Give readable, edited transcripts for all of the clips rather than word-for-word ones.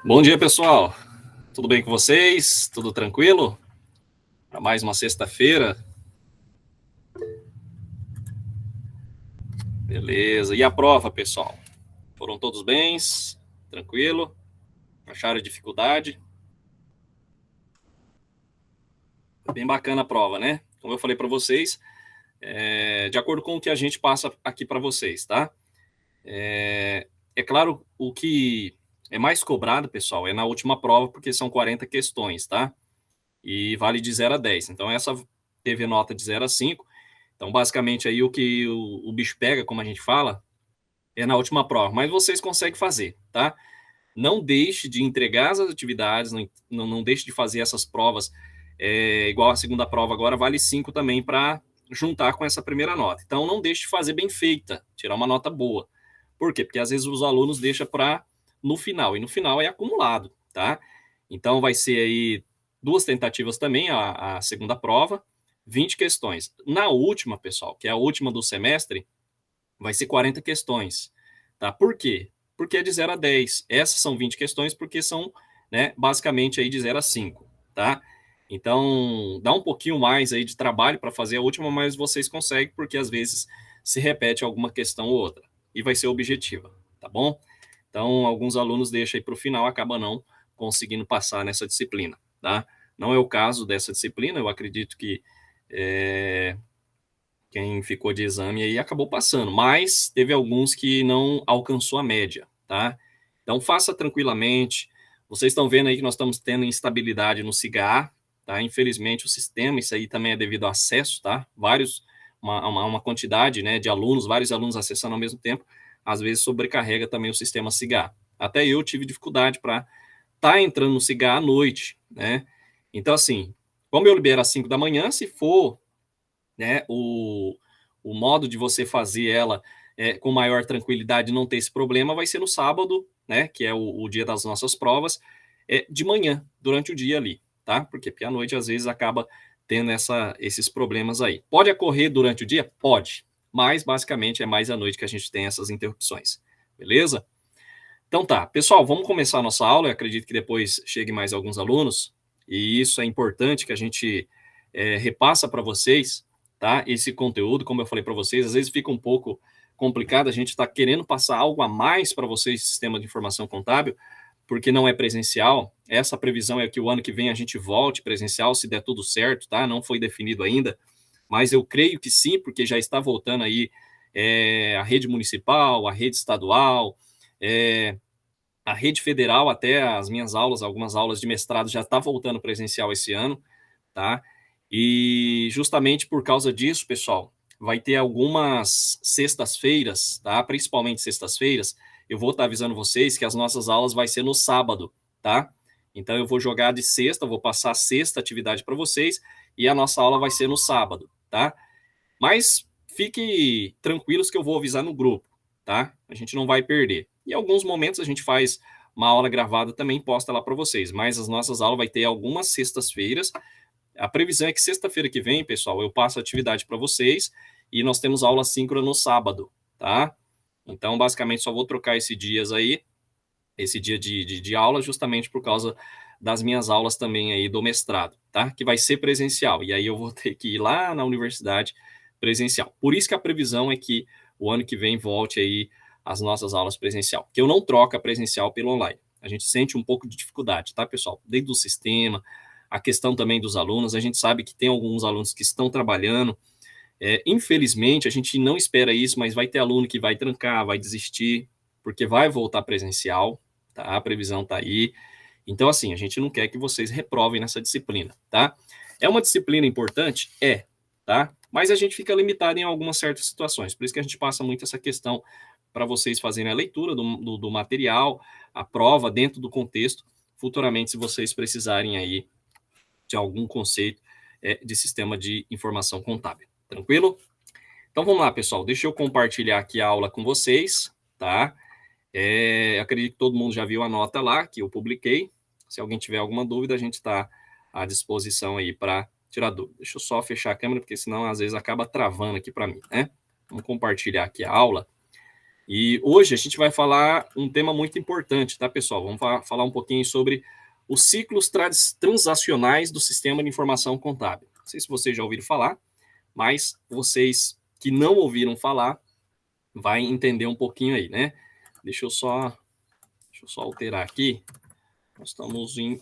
Bom dia, pessoal. Tudo bem com vocês? Tudo tranquilo? Para mais uma sexta-feira. Beleza. E a prova, pessoal? Foram todos bens? Tranquilo? Acharam dificuldade? Bem bacana a prova, né? Como eu falei para vocês, de acordo com o que a gente passa aqui para vocês, tá? É claro, o que é mais cobrado, pessoal, é na última prova, porque são 40 questões, tá? E vale de 0 a 10. Então, essa teve nota de 0 a 5. Então, basicamente, aí o que o bicho pega, como a gente fala, é na última prova. Mas vocês conseguem fazer, tá? Não deixe de entregar as atividades, não deixe de fazer essas provas. Igual a segunda prova agora, vale 5 também para juntar com essa primeira nota. Então, não deixe de fazer bem feita, tirar uma nota boa. Por quê? Porque às vezes os alunos deixam para no final, e no final é acumulado, tá? Então, vai ser aí 2 tentativas também, a segunda prova, 20 questões. Na última, pessoal, que é a última do semestre, vai ser 40 questões, tá? Por quê? Porque é de 0 a 10. Essas são 20 questões porque são, né, basicamente aí de 0 a 5, tá? Então, dá um pouquinho mais aí de trabalho para fazer a última, mas vocês conseguem porque às vezes se repete alguma questão ou outra e vai ser objetiva, tá bom? Então, alguns alunos deixam aí para o final, acaba não conseguindo passar nessa disciplina, tá? Não é o caso dessa disciplina, eu acredito que quem ficou de exame aí acabou passando, mas teve alguns que não alcançou a média, tá? Então faça tranquilamente. Vocês estão vendo aí que nós estamos tendo instabilidade no SIGA, tá? Infelizmente o sistema, isso aí também é devido ao acesso, tá? Uma quantidade, né, de alunos, vários alunos acessando ao mesmo tempo, às vezes sobrecarrega também o sistema SIGA. Até eu tive dificuldade para estar entrando no SIGA à noite, né? Então assim, como eu libero às 5 da manhã, se for, né, o modo de você fazer ela com maior tranquilidade, não ter esse problema, vai ser no sábado, né, que é o dia das nossas provas, de manhã, durante o dia ali, tá? Porque à noite, às vezes, acaba tendo esses problemas aí. Pode ocorrer durante o dia? Pode, mas basicamente é mais à noite que a gente tem essas interrupções, beleza? Então tá, pessoal, vamos começar a nossa aula. Eu acredito que depois chegue mais alguns alunos, e isso é importante que a gente repassa para vocês, tá? Esse conteúdo, como eu falei para vocês, às vezes fica um pouco complicado, a gente está querendo passar algo a mais para vocês, sistema de informação contábil, porque não é presencial. Essa previsão é que o ano que vem a gente volte presencial, se der tudo certo, tá? Não foi definido ainda, mas eu creio que sim, porque já está voltando aí a rede municipal, a rede estadual, é, a rede federal, até as minhas aulas, algumas aulas de mestrado já está voltando presencial esse ano, tá? E justamente por causa disso, pessoal, vai ter algumas sextas-feiras, tá? Principalmente sextas-feiras, eu vou estar avisando vocês que as nossas aulas vai ser no sábado, tá? Então eu vou jogar de sexta, vou passar a sexta atividade para vocês e a nossa aula vai ser no sábado, tá? Mas fique tranquilos que eu vou avisar no grupo, tá? A gente não vai perder. Em alguns momentos a gente faz uma aula gravada também, posta lá para vocês, mas as nossas aulas vai ter algumas sextas-feiras. A previsão é que sexta-feira que vem, pessoal, eu passo a atividade para vocês e nós temos aula síncrona no sábado, tá? Então, basicamente, só vou trocar esses dias aí, esse dia de aula, justamente por causa das minhas aulas também aí do mestrado, tá? Que vai ser presencial. E aí eu vou ter que ir lá na universidade presencial. Por isso que a previsão é que o ano que vem volte aí as nossas aulas presencial. Que eu não troco a presencial pelo online. A gente sente um pouco de dificuldade, tá, pessoal? Dentro do sistema, a questão também dos alunos, a gente sabe que tem alguns alunos que estão trabalhando. Infelizmente, a gente não espera isso, mas vai ter aluno que vai trancar, vai desistir, porque vai voltar presencial, tá? A previsão está aí. Então, assim, a gente não quer que vocês reprovem nessa disciplina, tá? É uma disciplina importante? Tá? Mas a gente fica limitado em algumas certas situações. Por isso que a gente passa muito essa questão para vocês fazerem a leitura do material, a prova dentro do contexto, futuramente, se vocês precisarem aí de algum conceito de sistema de informação contábil. Tranquilo? Então vamos lá, pessoal. Deixa eu compartilhar aqui a aula com vocês, tá? Acredito que todo mundo já viu a nota lá que eu publiquei. Se alguém tiver alguma dúvida, a gente está à disposição aí para tirar dúvida. Deixa eu só fechar a câmera, porque senão às vezes acaba travando aqui para mim, né? Vamos compartilhar aqui a aula. E hoje a gente vai falar um tema muito importante, tá, pessoal? Vamos falar um pouquinho sobre os ciclos transacionais do sistema de informação contábil. Não sei se vocês já ouviram falar, mas vocês que não ouviram falar, vai entender um pouquinho aí, né? Deixa eu só alterar aqui. Nós estamos em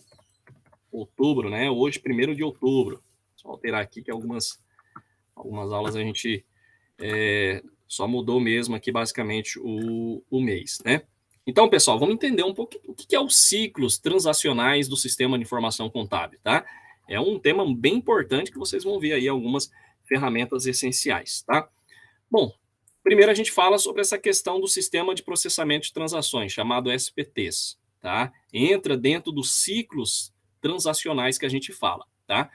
outubro, né? Hoje, 1º de outubro. Só alterar aqui que algumas aulas a gente só mudou mesmo aqui basicamente o mês, né? Então, pessoal, vamos entender um pouco o que é os ciclos transacionais do sistema de informação contábil, tá? É um tema bem importante que vocês vão ver aí algumas ferramentas essenciais, tá? Bom, primeiro a gente fala sobre essa questão do sistema de processamento de transações, chamado SPTs, tá? Entra dentro dos ciclos transacionais que a gente fala, tá?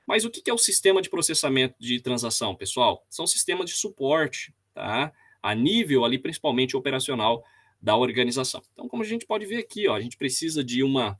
Mas o que é o sistema de processamento de transação, pessoal? São sistemas de suporte, tá? A nível ali, principalmente operacional da organização. Então, como a gente pode ver aqui, ó, a gente precisa de uma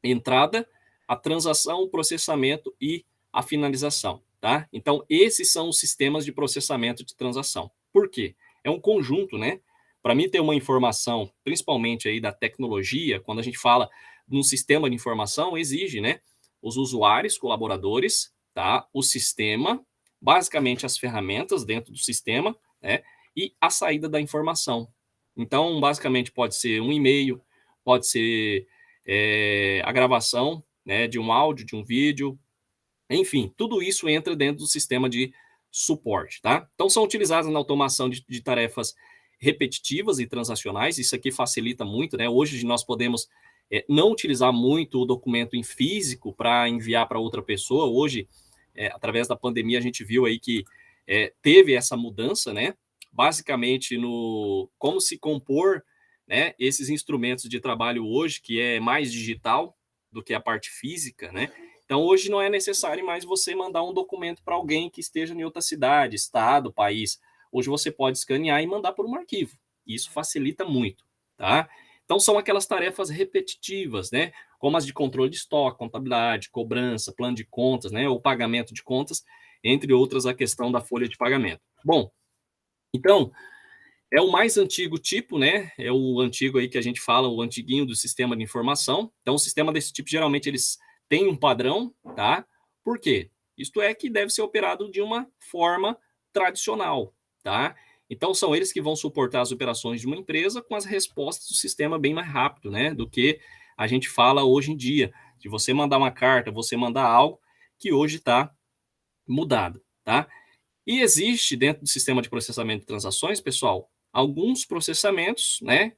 entrada, a transação, o processamento e a finalização, tá? Então, esses são os sistemas de processamento de transação. Por quê? É um conjunto, né? Para mim ter uma informação, principalmente aí da tecnologia, quando a gente fala num sistema de informação, exige, né? Os usuários, colaboradores, tá? O sistema, basicamente as ferramentas dentro do sistema, né? E a saída da informação. Então, basicamente pode ser um e-mail, pode ser a gravação, né, de um áudio, de um vídeo, enfim, tudo isso entra dentro do sistema de suporte, tá? Então, são utilizadas na automação de tarefas repetitivas e transacionais, isso aqui facilita muito, né? Hoje nós podemos não utilizar muito o documento em físico para enviar para outra pessoa. Hoje, através da pandemia, a gente viu aí que teve essa mudança, né? Basicamente, no como se compor, né, esses instrumentos de trabalho hoje, que é mais digital do que a parte física, né? Então, hoje não é necessário mais você mandar um documento para alguém que esteja em outra cidade, estado, país. Hoje você pode escanear e mandar por um arquivo. Isso facilita muito, tá? Então, são aquelas tarefas repetitivas, né? Como as de controle de estoque, contabilidade, cobrança, plano de contas, né? O pagamento de contas, entre outras, a questão da folha de pagamento. Bom, então, é o mais antigo tipo, né? É o antigo aí que a gente fala, o antiguinho do sistema de informação. Então, o sistema desse tipo, geralmente, eles têm um padrão, tá? Por quê? Isto é que deve ser operado de uma forma tradicional, tá? Então, são eles que vão suportar as operações de uma empresa com as respostas do sistema bem mais rápido, né? Do que a gente fala hoje em dia. De você mandar uma carta, você mandar algo que hoje está mudado, tá? E existe dentro do sistema de processamento de transações, pessoal, alguns processamentos, né,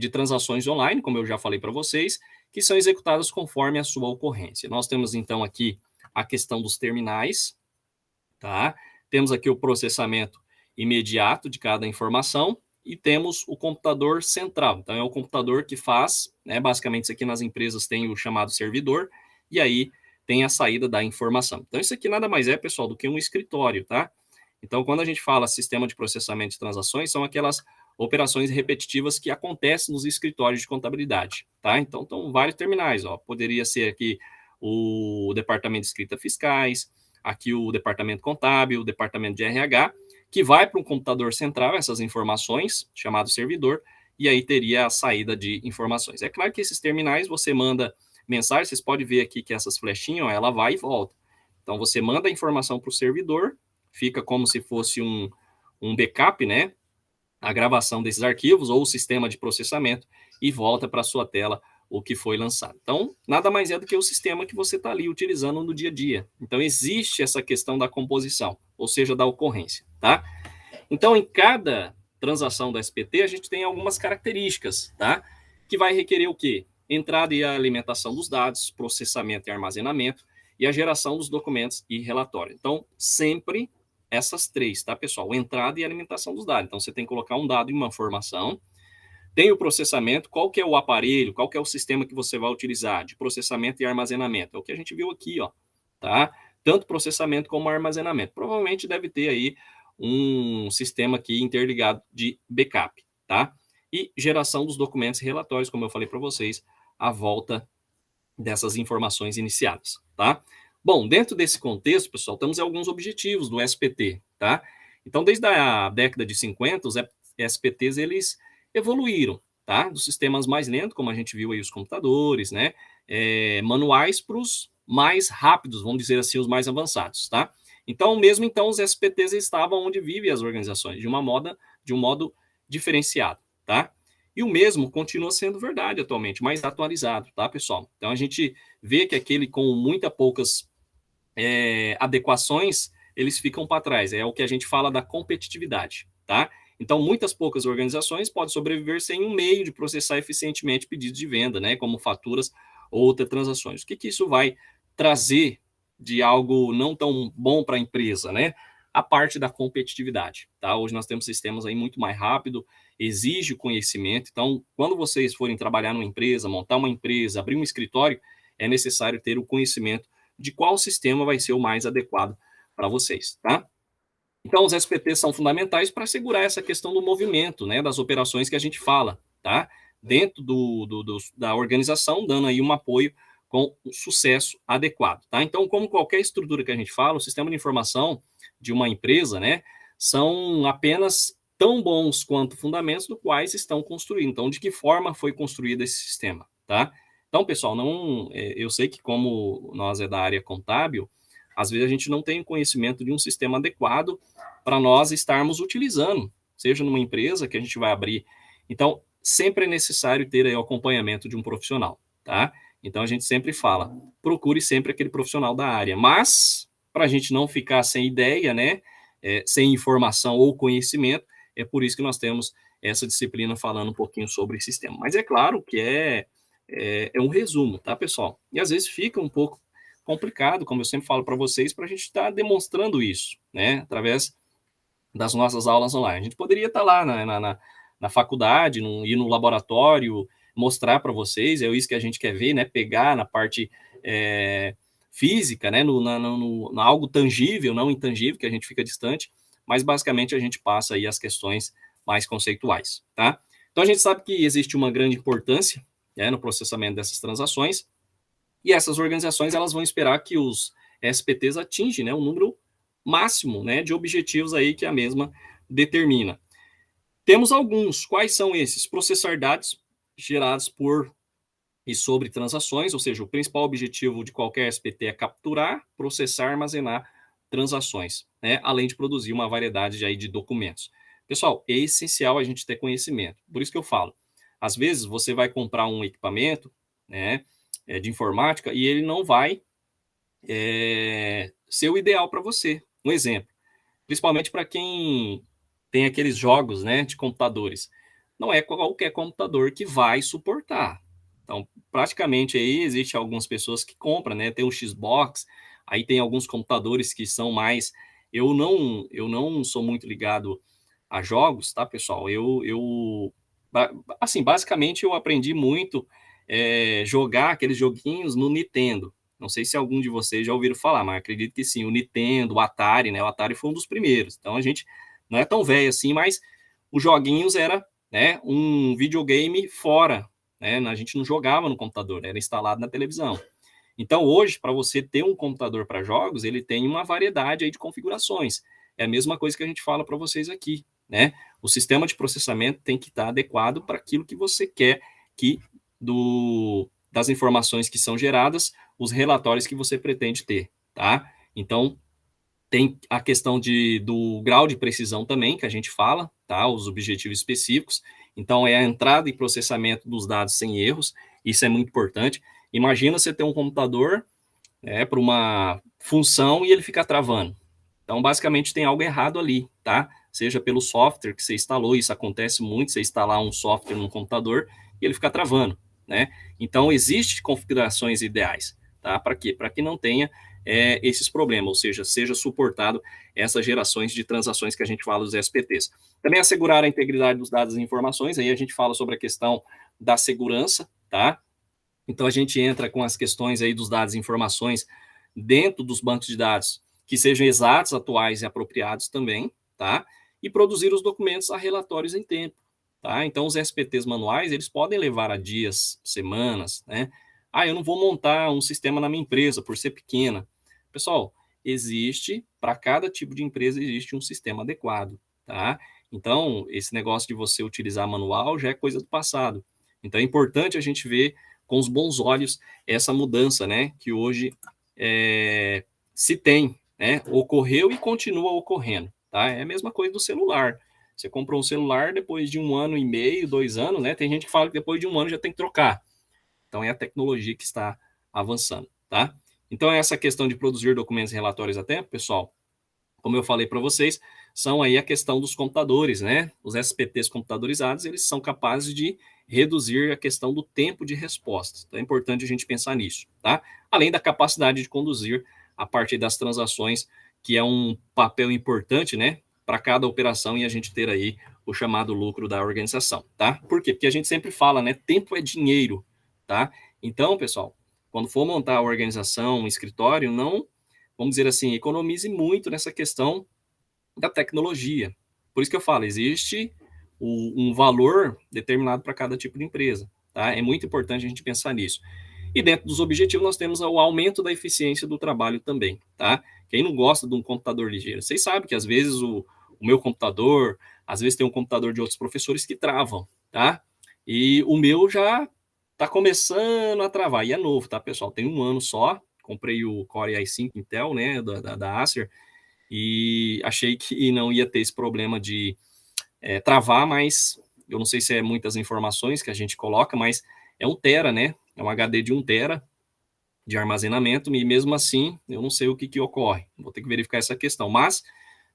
de transações online, como eu já falei para vocês, que são executados conforme a sua ocorrência. Nós temos então aqui a questão dos terminais, tá? Temos aqui o processamento imediato de cada informação e temos o computador central. Então é o computador que faz, né, basicamente isso aqui nas empresas tem o chamado servidor e aí tem a saída da informação. Então isso aqui nada mais é, pessoal, do que um escritório, tá? Então quando a gente fala sistema de processamento de transações, são aquelas operações repetitivas que acontecem nos escritórios de contabilidade, tá? Então estão vários terminais, ó. Poderia ser aqui o departamento de escrita fiscais, aqui o departamento contábil, o departamento de RH, que vai para um computador central essas informações, chamado servidor, e aí teria a saída de informações. É claro que esses terminais você manda mensagem, vocês podem ver aqui que essas flechinhas, ó, ela vai e volta. Então você manda a informação para o servidor, fica como se fosse um backup, né? A gravação desses arquivos ou o sistema de processamento e volta para a sua tela o que foi lançado. Então, nada mais é do que o sistema que você está ali utilizando no dia a dia. Então, existe essa questão da composição, ou seja, da ocorrência, tá? Então, em cada transação da SPT, a gente tem algumas características, tá? Que vai requerer o quê? Entrada e alimentação dos dados, processamento e armazenamento, e a geração dos documentos e relatório. Então, sempre essas três, tá, pessoal? Entrada e alimentação dos dados. Então, você tem que colocar um dado em uma formação, tem o processamento, qual que é o aparelho, qual que é o sistema que você vai utilizar de processamento e armazenamento. É o que a gente viu aqui, ó, tá? Tanto processamento como armazenamento. Provavelmente deve ter aí um sistema aqui interligado de backup, tá? E geração dos documentos e relatórios, como eu falei para vocês, à volta dessas informações iniciadas, tá? Bom, dentro desse contexto, pessoal, temos alguns objetivos do SPT, tá? Então, desde a década de 50, SPTs, eles evoluíram, tá? Dos sistemas mais lentos, como a gente viu aí os computadores, né? Manuais para os mais rápidos, vamos dizer assim, os mais avançados, tá? Então, mesmo então, os SPTs estavam onde vivem as organizações, de um modo diferenciado, tá? E o mesmo continua sendo verdade atualmente, mais atualizado, tá, pessoal? Então, a gente vê que aquele com poucas adequações, eles ficam para trás. É o que a gente fala da competitividade, tá? Então, muitas poucas organizações podem sobreviver sem um meio de processar eficientemente pedidos de venda, né? Como faturas ou outras transações. O que isso vai trazer de algo não tão bom para a empresa, né? A parte da competitividade, tá? Hoje nós temos sistemas aí muito mais rápido, exige conhecimento. Então, quando vocês forem trabalhar numa empresa, montar uma empresa, abrir um escritório, é necessário ter o conhecimento de qual sistema vai ser o mais adequado para vocês, tá? Então, os SPTs são fundamentais para assegurar essa questão do movimento, né, das operações que a gente fala, tá? Dentro da organização, dando aí um apoio com um sucesso adequado, tá? Então, como qualquer estrutura que a gente fala, o sistema de informação de uma empresa, né, são apenas tão bons quanto fundamentos do quais estão construídos. Então, de que forma foi construído esse sistema, tá? Então, pessoal, eu sei que como nós é da área contábil, às vezes a gente não tem conhecimento de um sistema adequado para nós estarmos utilizando, seja numa empresa que a gente vai abrir. Então, sempre é necessário ter aí o acompanhamento de um profissional, tá? Então, a gente sempre fala, procure sempre aquele profissional da área. Mas, para a gente não ficar sem ideia, né, sem informação ou conhecimento, é por isso que nós temos essa disciplina falando um pouquinho sobre sistema. Mas é claro que é um resumo, tá, pessoal? E às vezes fica um pouco complicado, como eu sempre falo para vocês, para a gente estar demonstrando isso, né, através das nossas aulas online. A gente poderia estar lá na faculdade, ir no laboratório, mostrar para vocês, é isso que a gente quer ver, né, pegar na parte física, né, no algo tangível, não intangível, que a gente fica distante, mas basicamente a gente passa aí as questões mais conceituais, tá? Então a gente sabe que existe uma grande importância, né, no processamento dessas transações, e essas organizações elas vão esperar que os SPTs atingem, né, o número máximo, né, de objetivos aí que a mesma determina. Temos alguns. Quais são esses? Processar dados gerados por e sobre transações, ou seja, o principal objetivo de qualquer SPT é capturar, processar, armazenar transações, né, além de produzir uma variedade aí de documentos. Pessoal, é essencial a gente ter conhecimento. Por isso que eu falo, às vezes você vai comprar um equipamento, né, de informática e ele não vai ser o ideal para você. Um exemplo, principalmente para quem tem aqueles jogos, né, de computadores. Não é qualquer computador que vai suportar. Então, praticamente aí existe algumas pessoas que compram, né, tem o Xbox, aí tem alguns computadores que são mais eu não sou muito ligado a jogos, tá, pessoal? Assim, basicamente eu aprendi muito jogar aqueles joguinhos no Nintendo. Não sei se algum de vocês já ouviram falar, mas acredito que sim. O Nintendo, o Atari, né? O Atari foi um dos primeiros. Então a gente não é tão velho assim, mas os joguinhos era, né, um videogame fora, né? A gente não jogava no computador, era instalado na televisão. Então hoje, para você ter um computador para jogos, ele tem uma variedade aí de configurações. É a mesma coisa que a gente fala para vocês aqui, né? O sistema de processamento tem que estar adequado para aquilo que você quer que das informações que são geradas, os relatórios que você pretende ter, tá? Então, tem a questão do grau de precisão também, que a gente fala, tá? Os objetivos específicos. Então, é a entrada e processamento dos dados sem erros, isso é muito importante. Imagina você ter um computador para uma função e ele ficar travando. Então, basicamente, tem algo errado ali, tá? Seja pelo software que você instalou, isso acontece muito, você instalar um software no computador e ele fica travando, né? Então, existem configurações ideais, tá? Para quê? Para que não tenha esses problemas, ou seja suportado essas gerações de transações que a gente fala dos SPTs. Também assegurar a integridade dos dados e informações, aí a gente fala sobre a questão da segurança, tá? Então, a gente entra com as questões aí dos dados e informações dentro dos bancos de dados que sejam exatos, atuais e apropriados também, tá? E produzir os documentos a relatórios em tempo, tá? Então, os SPTs manuais, eles podem levar a dias, semanas, né? Ah, eu não vou montar um sistema na minha empresa por ser pequena. Pessoal, para cada tipo de empresa, existe um sistema adequado, tá? Então, esse negócio de você utilizar manual já é coisa do passado. Então, é importante a gente ver com os bons olhos essa mudança, né, que hoje se tem, né, ocorreu e continua ocorrendo, tá? É a mesma coisa do celular. Você comprou um celular depois de 1 ano e meio, 2 anos, né? Tem gente que fala que depois de 1 ano já tem que trocar. Então, é a tecnologia que está avançando, tá? Então, essa questão de produzir documentos e relatórios a tempo, pessoal, como eu falei para vocês, são aí a questão dos computadores, né? Os SPTs computadorizados, eles são capazes de reduzir a questão do tempo de resposta. Então é importante a gente pensar nisso, tá? Além da capacidade de conduzir a parte das transações, que é um papel importante, né? Para cada operação e a gente ter aí o chamado lucro da organização, tá? Por quê? Porque a gente sempre fala, né? Tempo é dinheiro, tá? Então, pessoal, quando for montar a organização, um escritório, não, vamos dizer assim, economize muito nessa questão da tecnologia. Por isso que eu falo, existe um valor determinado para cada tipo de empresa, tá? É muito importante a gente pensar nisso. E dentro dos objetivos nós temos o aumento da eficiência do trabalho também, tá? Quem não gosta de um computador ligeiro? Vocês sabem que às vezes o meu computador, às vezes tem um computador de outros professores que travam, tá? E o meu já está começando a travar, e é novo, tá, pessoal? Tem 1 ano só, comprei o Core i5 Intel, né, da Acer, e achei que não ia ter esse problema de travar, mas eu não sei se é muitas informações que a gente coloca, mas é 1 tera, né? É um HD de 1 tera de armazenamento, e mesmo assim, eu não sei o que ocorre. Vou ter que verificar essa questão, mas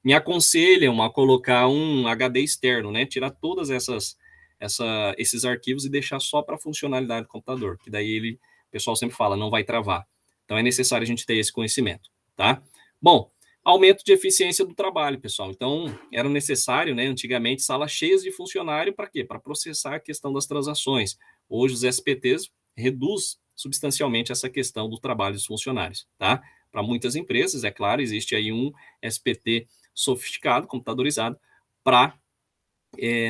me aconselham a colocar um HD externo, né? Tirar todas esses arquivos e deixar só para funcionalidade do computador, que daí o pessoal sempre fala, não vai travar. Então é necessário a gente ter esse conhecimento, tá? Bom, aumento de eficiência do trabalho, pessoal. Então, era necessário, né, antigamente, salas cheias de funcionário para quê? Para processar a questão das transações. Hoje, os SPTs reduz substancialmente essa questão do trabalho dos funcionários, tá? Para muitas empresas, é claro, existe aí um SPT sofisticado, computadorizado, para,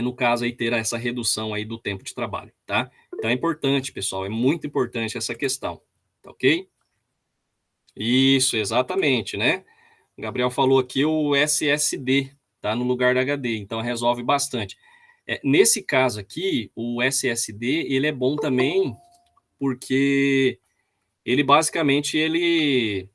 no caso, aí, ter essa redução aí do tempo de trabalho, tá? Então, é importante, pessoal, é muito importante essa questão, tá ok? Isso, exatamente, né? O Gabriel falou aqui o SSD, tá? No lugar da HD, então resolve bastante. Nesse caso aqui, o SSD, ele é bom também porque ele basicamente ele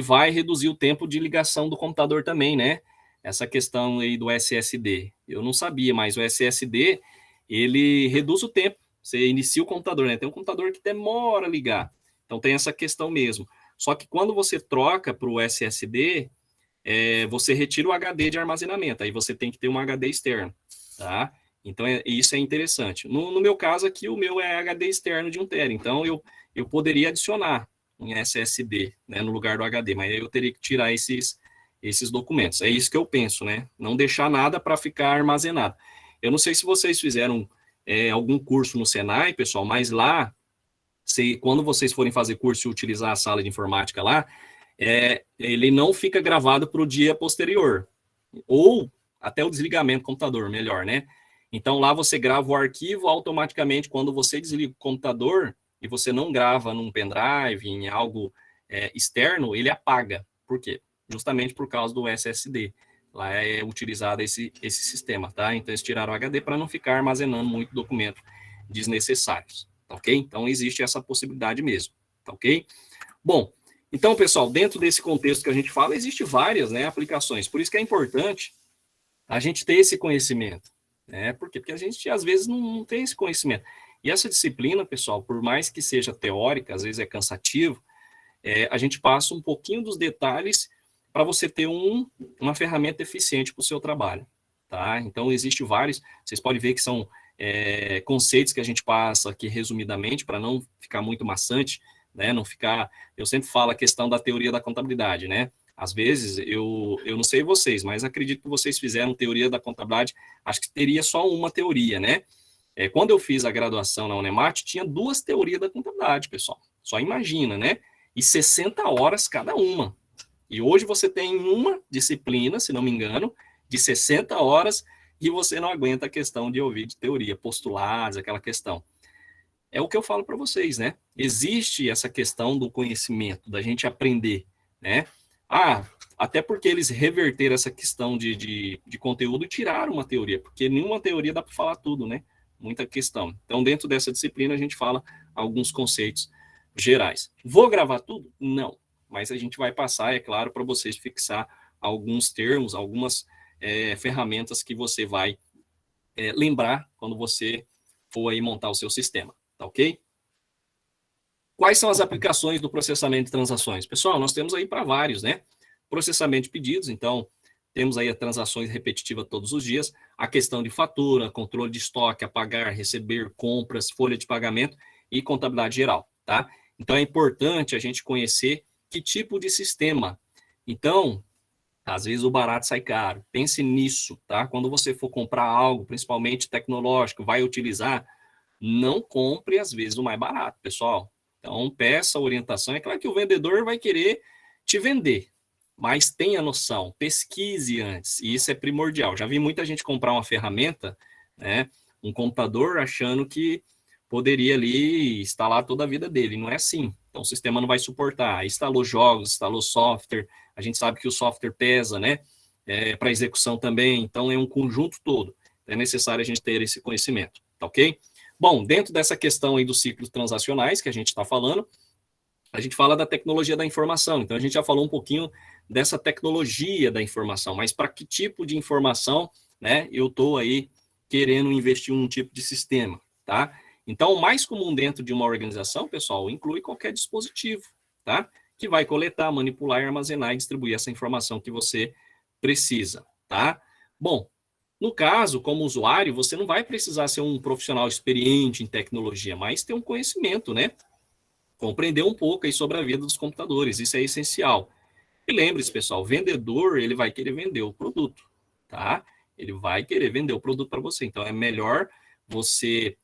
vai reduzir o tempo de ligação do computador também, né? Essa questão aí do SSD. Eu não sabia, mas o SSD, ele reduz o tempo. Você inicia o computador, né? Tem um computador que demora a ligar. Então tem essa questão mesmo. Só que quando você troca para o SSD, você retira o HD de armazenamento. Aí você tem que ter um HD externo, tá? Então isso é interessante. No meu caso aqui, o meu é HD externo de 1 tera. Então eu poderia adicionar um SSD, né, no lugar do HD, mas aí eu teria que tirar esses documentos. É isso que eu penso, né? Não deixar nada para ficar armazenado. Eu não sei se vocês fizeram algum curso no Senai, pessoal, mas lá, quando vocês forem fazer curso e utilizar a sala de informática lá, ele não fica gravado para o dia posterior, ou até o desligamento do computador, melhor, né? Então lá você grava o arquivo automaticamente quando você desliga o computador e você não grava num pendrive, em algo externo, ele apaga. Por quê? Justamente por causa do SSD. Lá é utilizado esse sistema, tá? Então eles tiraram o HD para não ficar armazenando muito documento desnecessários, tá ok? Então existe essa possibilidade mesmo, tá ok? Bom, então, pessoal, dentro desse contexto que a gente fala, existe várias, né, aplicações. Por isso que é importante a gente ter esse conhecimento, né? Por quê? Porque a gente, às vezes, não tem esse conhecimento. E essa disciplina, pessoal, por mais que seja teórica, às vezes é cansativo, a gente passa um pouquinho dos detalhes para você ter uma ferramenta eficiente para o seu trabalho, tá? Então, existe vários, vocês podem ver que são conceitos que a gente passa aqui resumidamente, para não ficar muito maçante, né? Não ficar. Eu sempre falo a questão da teoria da contabilidade, né? Às vezes, eu não sei vocês, mas acredito que vocês fizeram teoria da contabilidade, acho que teria só uma teoria, né? Quando eu fiz a graduação na Unemat, tinha 2 teorias da contabilidade, pessoal. Só imagina, né? E 60 horas cada uma. E hoje você tem uma disciplina, se não me engano, de 60 horas e você não aguenta a questão de ouvir de teoria, postulados, aquela questão. É o que eu falo para vocês, né? Existe essa questão do conhecimento, da gente aprender, né? Ah, até porque eles reverteram essa questão de conteúdo e tiraram uma teoria, porque nenhuma teoria dá para falar tudo, né? Muita questão. Então, dentro dessa disciplina, a gente fala alguns conceitos gerais. Vou gravar tudo? Não. Mas a gente vai passar, é claro, para vocês fixar alguns termos, algumas ferramentas que você vai lembrar quando você for aí montar o seu sistema, tá ok? Quais são as aplicações do processamento de transações? Pessoal, nós temos aí para vários, né? Processamento de pedidos, então, temos aí as transações repetitivas todos os dias, a questão de fatura, controle de estoque, apagar, receber, compras, folha de pagamento e contabilidade geral, tá? Então, é importante a gente conhecer que tipo de sistema. Então, às vezes o barato sai caro. Pense nisso, tá? Quando você for comprar algo, principalmente tecnológico, vai utilizar, não compre, às vezes, o mais barato, pessoal. Então, peça orientação. É claro que o vendedor vai querer te vender, mas tenha noção, pesquise antes, e isso é primordial. Já vi muita gente comprar uma ferramenta, né, um computador, achando que poderia ali instalar toda a vida dele. Não é assim. Então, o sistema não vai suportar. Instalou jogos, instalou software, a gente sabe que o software pesa, né, para execução também, então é um conjunto todo. É necessário a gente ter esse conhecimento, tá ok? Bom, dentro dessa questão aí dos ciclos transacionais que a gente está falando, a gente fala da tecnologia da informação. Então, a gente já falou um pouquinho dessa tecnologia da informação, mas para que tipo de informação, né, eu estou aí querendo investir em um tipo de sistema, tá? Então, o mais comum dentro de uma organização, pessoal, inclui qualquer dispositivo, tá? Que vai coletar, manipular, armazenar e distribuir essa informação que você precisa, tá? Bom, no caso, como usuário, você não vai precisar ser um profissional experiente em tecnologia, mas ter um conhecimento, né? Compreender um pouco aí sobre a vida dos computadores, isso é essencial. E lembre-se, pessoal, o vendedor, ele vai querer vender o produto, tá? Ele vai querer vender o produto para você. Então, é melhor você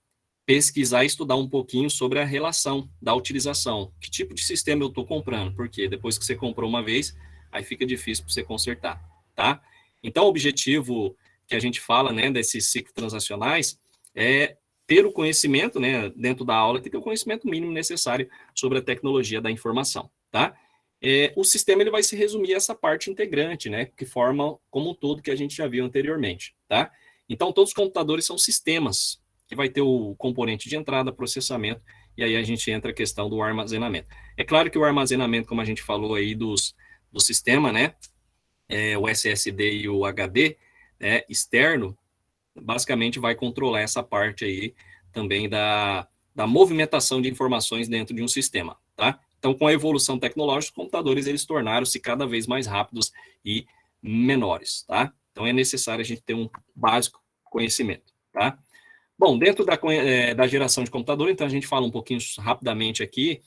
pesquisar e estudar um pouquinho sobre a relação da utilização. Que tipo de sistema eu estou comprando? Porque depois que você comprou uma vez, aí fica difícil para você consertar, tá? Então, o objetivo que a gente fala, né, desses ciclos transacionais é ter o conhecimento, né, dentro da aula, tem que ter o conhecimento mínimo necessário sobre a tecnologia da informação, tá? O sistema ele vai se resumir a essa parte integrante, né, que forma como um todo que a gente já viu anteriormente, tá? Então, todos os computadores são sistemas, que vai ter o componente de entrada, processamento, e aí a gente entra a questão do armazenamento. É claro que o armazenamento, como a gente falou aí do sistema, né, o SSD e o HD, né, externo, basicamente vai controlar essa parte aí também da movimentação de informações dentro de um sistema, tá? Então, com a evolução tecnológica, os computadores eles tornaram-se cada vez mais rápidos e menores, tá? Então, é necessário a gente ter um básico conhecimento, tá? Bom, dentro da geração de computador, então a gente fala um pouquinho rapidamente aqui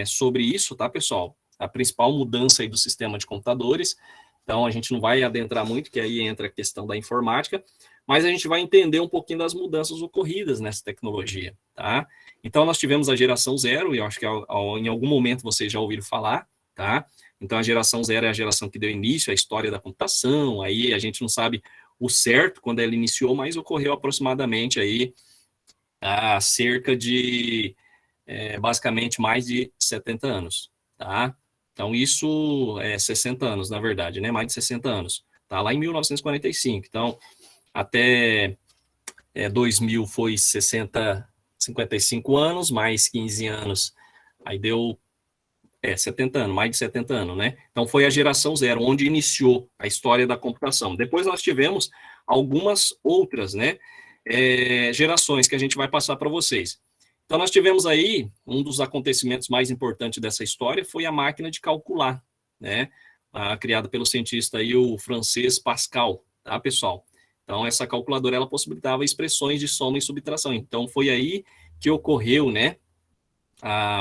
sobre isso, tá, pessoal? A principal mudança aí do sistema de computadores. Então, a gente não vai adentrar muito, que aí entra a questão da informática, mas a gente vai entender um pouquinho das mudanças ocorridas nessa tecnologia, tá? Então, nós tivemos a geração zero, e eu acho que em algum momento vocês já ouviram falar, tá? Então, a geração zero é a geração que deu início à história da computação, aí a gente não sabe o certo quando ela iniciou, mas ocorreu aproximadamente aí há cerca de, basicamente, mais de 70 anos, tá? Então, isso é 60 anos, na verdade, né? Mais de 60 anos. Tá lá em 1945. Então, até 2000 foi 55 anos, mais 15 anos, aí deu 70 anos, mais de 70 anos, né? Então foi a geração zero, onde iniciou a história da computação. Depois nós tivemos algumas outras, né? Gerações que a gente vai passar para vocês. Então nós tivemos aí, um dos acontecimentos mais importantes dessa história foi a máquina de calcular, né? Criada pelo cientista aí, o francês Pascal, tá, pessoal? Então essa calculadora, ela possibilitava expressões de soma e subtração. Então foi aí que ocorreu, né?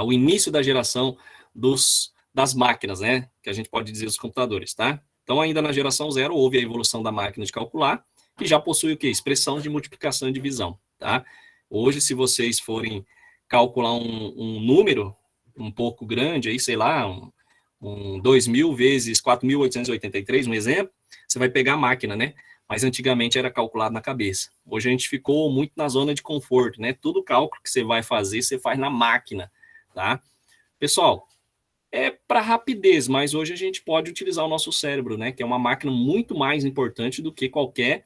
O início da geração das máquinas, né? Que a gente pode dizer dos computadores, tá? Então, ainda na geração zero, houve a evolução da máquina de calcular, que já possui o quê? Expressão de multiplicação e divisão, tá? Hoje, se vocês forem calcular um número um pouco grande, aí, sei lá, um 2.000 vezes 4.883, um exemplo, você vai pegar a máquina, né? Mas antigamente era calculado na cabeça. Hoje a gente ficou muito na zona de conforto, né? Todo cálculo que você vai fazer, você faz na máquina, tá? Pessoal, é para rapidez, mas hoje a gente pode utilizar o nosso cérebro, né? Que é uma máquina muito mais importante do que qualquer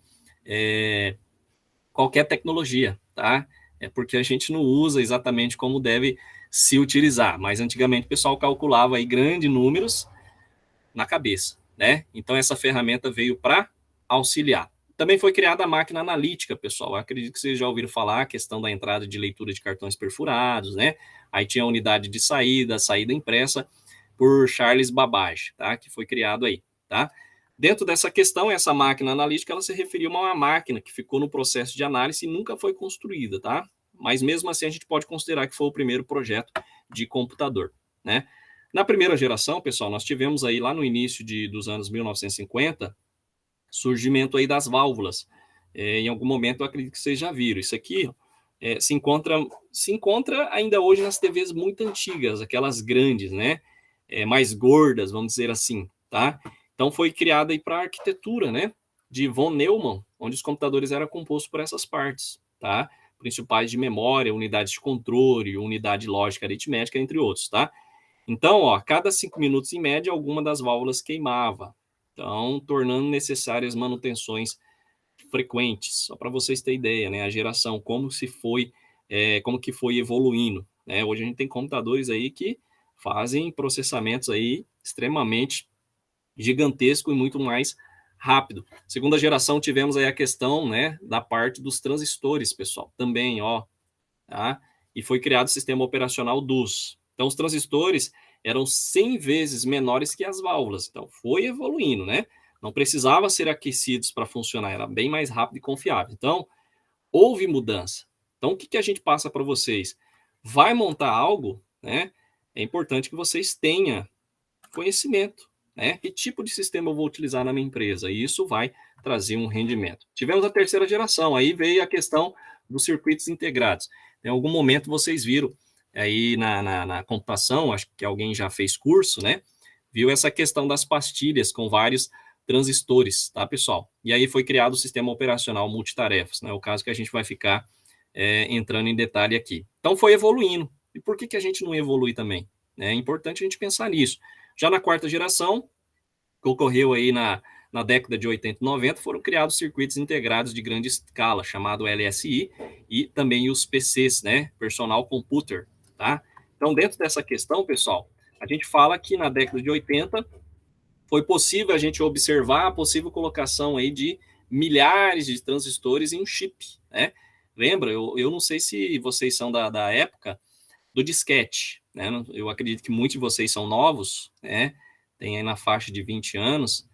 tecnologia, tá? É porque a gente não usa exatamente como deve se utilizar, mas antigamente o pessoal calculava aí grandes números na cabeça, né? Então essa ferramenta veio para auxiliar. Também foi criada a máquina analítica, pessoal. Eu acredito que vocês já ouviram falar a questão da entrada de leitura de cartões perfurados, né? Aí tinha a unidade de saída, saída impressa por Charles Babbage, tá? Que foi criado aí, tá? Dentro dessa questão, essa máquina analítica, ela se referia a uma máquina que ficou no processo de análise e nunca foi construída, tá? Mas mesmo assim a gente pode considerar que foi o primeiro projeto de computador, né? Na primeira geração, pessoal, nós tivemos aí lá no início dos anos 1950, surgimento aí das válvulas. Em algum momento eu acredito que vocês já viram. Isso aqui se encontra ainda hoje nas TVs muito antigas, aquelas grandes, né? Mais gordas, vamos dizer assim, tá? Então foi criada aí para a arquitetura, né? De von Neumann, onde os computadores eram compostos por essas partes, tá? Principais de memória, unidades de controle, unidade lógica aritmética, entre outros, tá? Então, ó, a cada 5 minutos, em média, alguma das válvulas queimava. Então, tornando necessárias manutenções frequentes. Só para vocês terem ideia, né? A geração, como que foi evoluindo. Né? Hoje a gente tem computadores aí que fazem processamentos aí extremamente gigantesco e muito mais rápido. Segunda geração, tivemos aí a questão, né, da parte dos transistores, pessoal. Também, ó, tá? E foi criado o sistema operacional DUS. Então, os transistores eram 100 vezes menores que as válvulas. Então, foi evoluindo, né? Não precisava ser aquecidos para funcionar, era bem mais rápido e confiável. Então, houve mudança. Então, o que a gente passa para vocês? Vai montar algo, né? É importante que vocês tenham conhecimento, né? Que tipo de sistema eu vou utilizar na minha empresa? E isso vai trazer um rendimento. Tivemos a terceira geração, aí veio a questão dos circuitos integrados. Em algum momento vocês viram aí na computação, acho que alguém já fez curso, né? Viu essa questão das pastilhas com vários transistores, tá, pessoal? E aí foi criado o sistema operacional multitarefas, né? O caso que a gente vai ficar entrando em detalhe aqui. Então foi evoluindo. E por que a gente não evolui também? É importante a gente pensar nisso. Já na quarta geração, que ocorreu aí na década de 80 e 90, foram criados circuitos integrados de grande escala, chamado LSI, e também os PCs, né? Personal Computer, tá? Então, dentro dessa questão, pessoal, a gente fala que na década de 80 foi possível a gente observar a possível colocação aí de milhares de transistores em um chip, né? Lembra? Eu não sei se vocês são da época do disquete, né? Eu acredito que muitos de vocês são novos, né? Tem aí na faixa de 20 anos,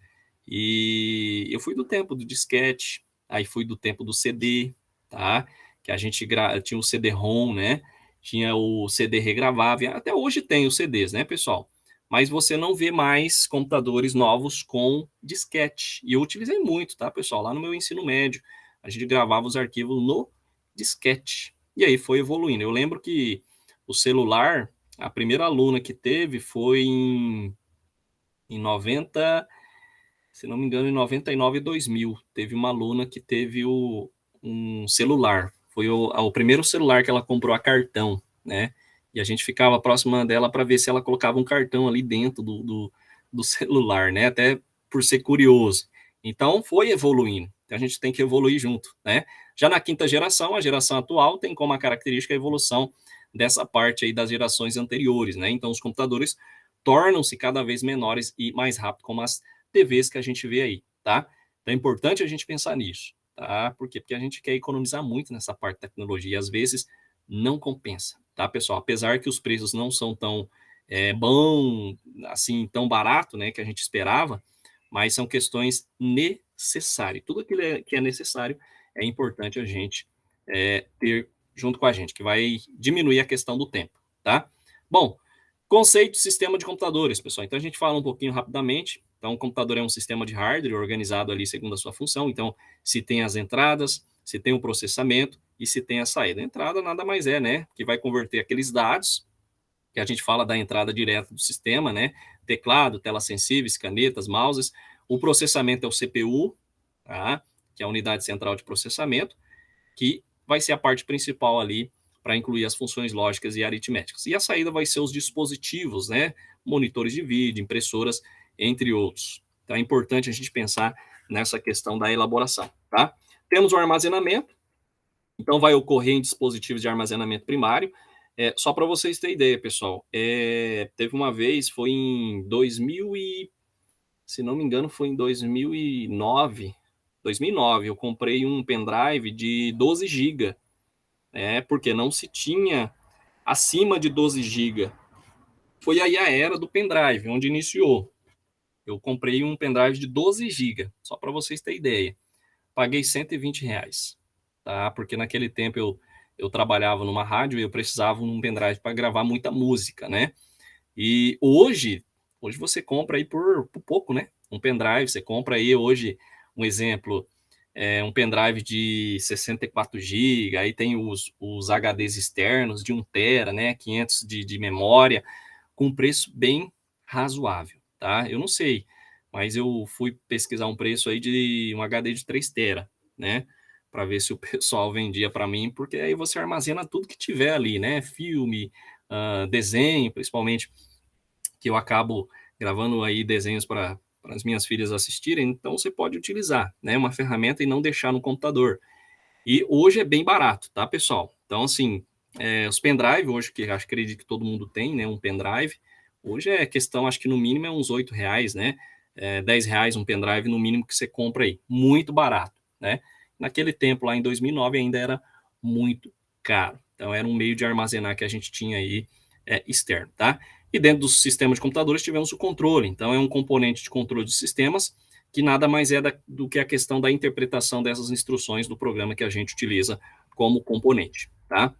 e eu fui do tempo do disquete, aí fui do tempo do CD, tá? Que a gente tinha o CD-ROM, né? Tinha o CD regravável, até hoje tem os CDs, né, pessoal? Mas você não vê mais computadores novos com disquete. E eu utilizei muito, tá, pessoal? Lá no meu ensino médio, a gente gravava os arquivos no disquete. E aí foi evoluindo. Eu lembro que o celular, a primeira aluna que teve foi em 90, se não me engano, em 99 e 2000. Teve uma aluna que teve um celular. Foi o primeiro celular que ela comprou a cartão, né? E a gente ficava próxima dela para ver se ela colocava um cartão ali dentro do celular, né? Até por ser curioso. Então foi evoluindo. Então, a gente tem que evoluir junto, né? Já na quinta geração, a geração atual tem como a característica a evolução dessa parte aí das gerações anteriores, né? Então os computadores tornam-se cada vez menores e mais rápido, como as TVs que a gente vê aí, tá? Então é importante a gente pensar nisso, tá? Por quê? Porque a gente quer economizar muito nessa parte da tecnologia e às vezes não compensa, tá, pessoal? Apesar que os preços não são tão bom, assim, tão barato, né, que a gente esperava, mas são questões necessárias. Tudo aquilo que é necessário é importante a gente ter junto com a gente, que vai diminuir a questão do tempo, tá? Bom, conceito de sistema de computadores, pessoal. Então a gente fala um pouquinho rapidamente. Então, o computador é um sistema de hardware organizado ali segundo a sua função. Então, se tem as entradas, se tem o processamento e se tem a saída. A entrada nada mais é, né? Que vai converter aqueles dados, que a gente fala da entrada direta do sistema, né? Teclado, telas sensíveis, canetas, mouses. O processamento é o CPU, tá? Que é a unidade central de processamento, que vai ser a parte principal ali para incluir as funções lógicas e aritméticas. E a saída vai ser os dispositivos, né? monitores de vídeo, impressoras, entre outros. Então é importante a gente pensar nessa questão da elaboração, tá? Temos o armazenamento, então vai ocorrer em dispositivos de armazenamento primário. Só para vocês terem ideia, pessoal, teve uma vez, foi em 2000 e, se não me engano, foi em 2009, eu comprei um pendrive de 12 GB, porque não se tinha acima de 12 GB. Foi aí a era do pendrive, onde iniciou. Eu comprei um pendrive de 12 GB, só para vocês terem ideia. Paguei R$ 120, tá? Porque naquele tempo eu trabalhava numa rádio e eu precisava de um pendrive para gravar muita música, né? E hoje você compra aí por pouco, né? Um pendrive, você compra aí hoje, um exemplo, um pendrive de 64 GB, aí tem os HDs externos de 1 TB, né? 500 de memória, com um preço bem razoável, tá? Eu não sei, mas eu fui pesquisar um preço aí de um HD de 3 TB, né? Para ver se o pessoal vendia para mim, porque aí você armazena tudo que tiver ali, né? Filme, desenho, principalmente, que eu acabo gravando aí desenhos para as minhas filhas assistirem, então você pode utilizar, né? Uma ferramenta e não deixar no computador. E hoje é bem barato, tá, pessoal? Então, assim, os pendrive hoje, que acredito que todo mundo tem, né, um pendrive, hoje é questão, acho que no mínimo é uns R$ 8, né? R$ 10 um pendrive no mínimo que você compra aí. Muito barato, né? Naquele tempo, lá em 2009, ainda era muito caro. Então, era um meio de armazenar que a gente tinha aí externo, tá? E dentro do sistema de computadores tivemos o controle. Então, é um componente de controle de sistemas que nada mais é do que a questão da interpretação dessas instruções do programa que a gente utiliza como componente, tá?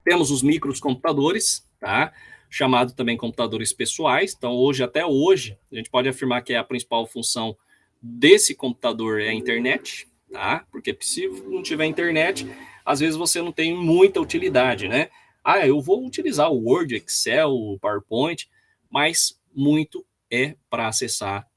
Temos os microcomputadores, tá? Chamado também computadores pessoais. Então, até hoje, a gente pode afirmar que a principal função desse computador é a internet, tá? Porque se não tiver internet, às vezes você não tem muita utilidade, né? Eu vou utilizar o Word, Excel, o PowerPoint, mas muito é para acessar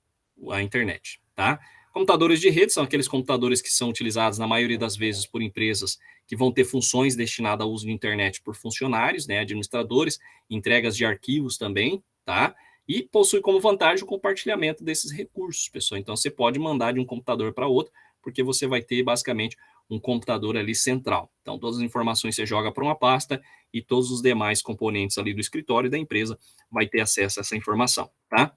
a internet, tá? Computadores de rede são aqueles computadores que são utilizados na maioria das vezes por empresas que vão ter funções destinadas ao uso de internet por funcionários, né, administradores, entregas de arquivos também, tá? E possui como vantagem o compartilhamento desses recursos, pessoal. Então você pode mandar de um computador para outro, porque você vai ter basicamente um computador ali central. Então todas as informações você joga para uma pasta e todos os demais componentes ali do escritório da empresa vai ter acesso a essa informação, tá?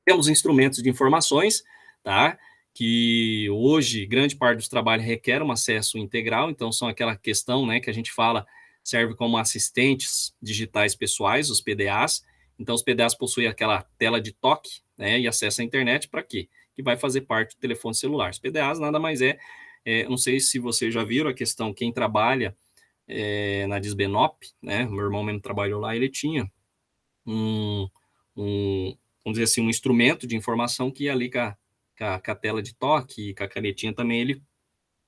Temos instrumentos de informações, tá? Que hoje grande parte dos trabalhos requer um acesso integral, então são aquela questão, né, que a gente fala, serve como assistentes digitais pessoais, os PDAs. Então os PDAs possuem aquela tela de toque, né, e acesso à internet para quê? Que vai fazer parte do telefone celular. Os PDAs nada mais não sei se vocês já viram a questão, quem trabalha na Disbenop, né, meu irmão mesmo trabalhou lá, ele tinha um, um vamos dizer assim, um instrumento de informação que ali com a tela de toque e com a canetinha também ele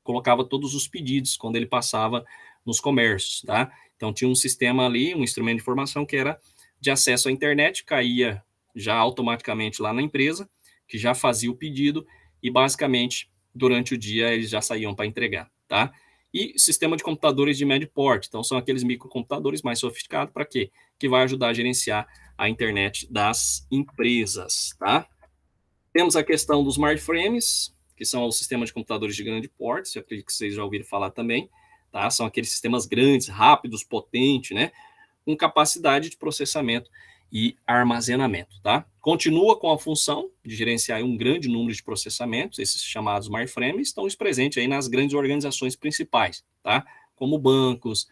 colocava todos os pedidos quando ele passava nos comércios, tá? Então tinha um sistema ali, um instrumento de informação que era de acesso à internet, caía já automaticamente lá na empresa, que já fazia o pedido e basicamente durante o dia eles já saíam para entregar, tá? E sistema de computadores de médio porte, então são aqueles microcomputadores mais sofisticados para quê? Que vai ajudar a gerenciar a internet das empresas, tá? Temos a questão dos smartframes, que são os sistemas de computadores de grande porte, eu acredito que vocês já ouviram falar também, tá? São aqueles sistemas grandes, rápidos, potentes, né? Com capacidade de processamento e armazenamento, tá? Continua com a função de gerenciar um grande número de processamentos, esses chamados smartframes estão presentes aí nas grandes organizações principais, tá? Como bancos,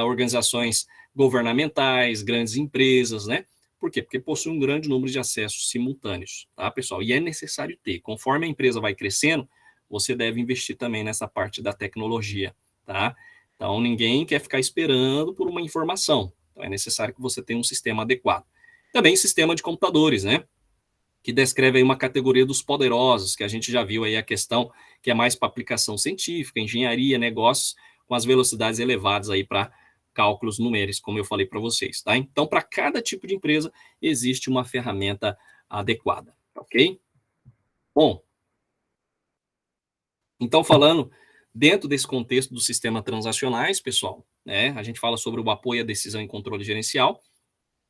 organizações governamentais, grandes empresas, né? Por quê? Porque possui um grande número de acessos simultâneos, tá, pessoal? E é necessário ter. Conforme a empresa vai crescendo, você deve investir também nessa parte da tecnologia, tá? Então, ninguém quer ficar esperando por uma informação. Então, é necessário que você tenha um sistema adequado. Também sistema de computadores, né? Que descreve aí uma categoria dos poderosos, que a gente já viu aí a questão que é mais para aplicação científica, engenharia, negócios, com as velocidades elevadas aí para cálculos numéricos, como eu falei para vocês, tá? Então, para cada tipo de empresa, existe uma ferramenta adequada, ok? Bom, então falando dentro desse contexto do sistema transacionais, pessoal, né? A gente fala sobre o apoio à decisão e controle gerencial.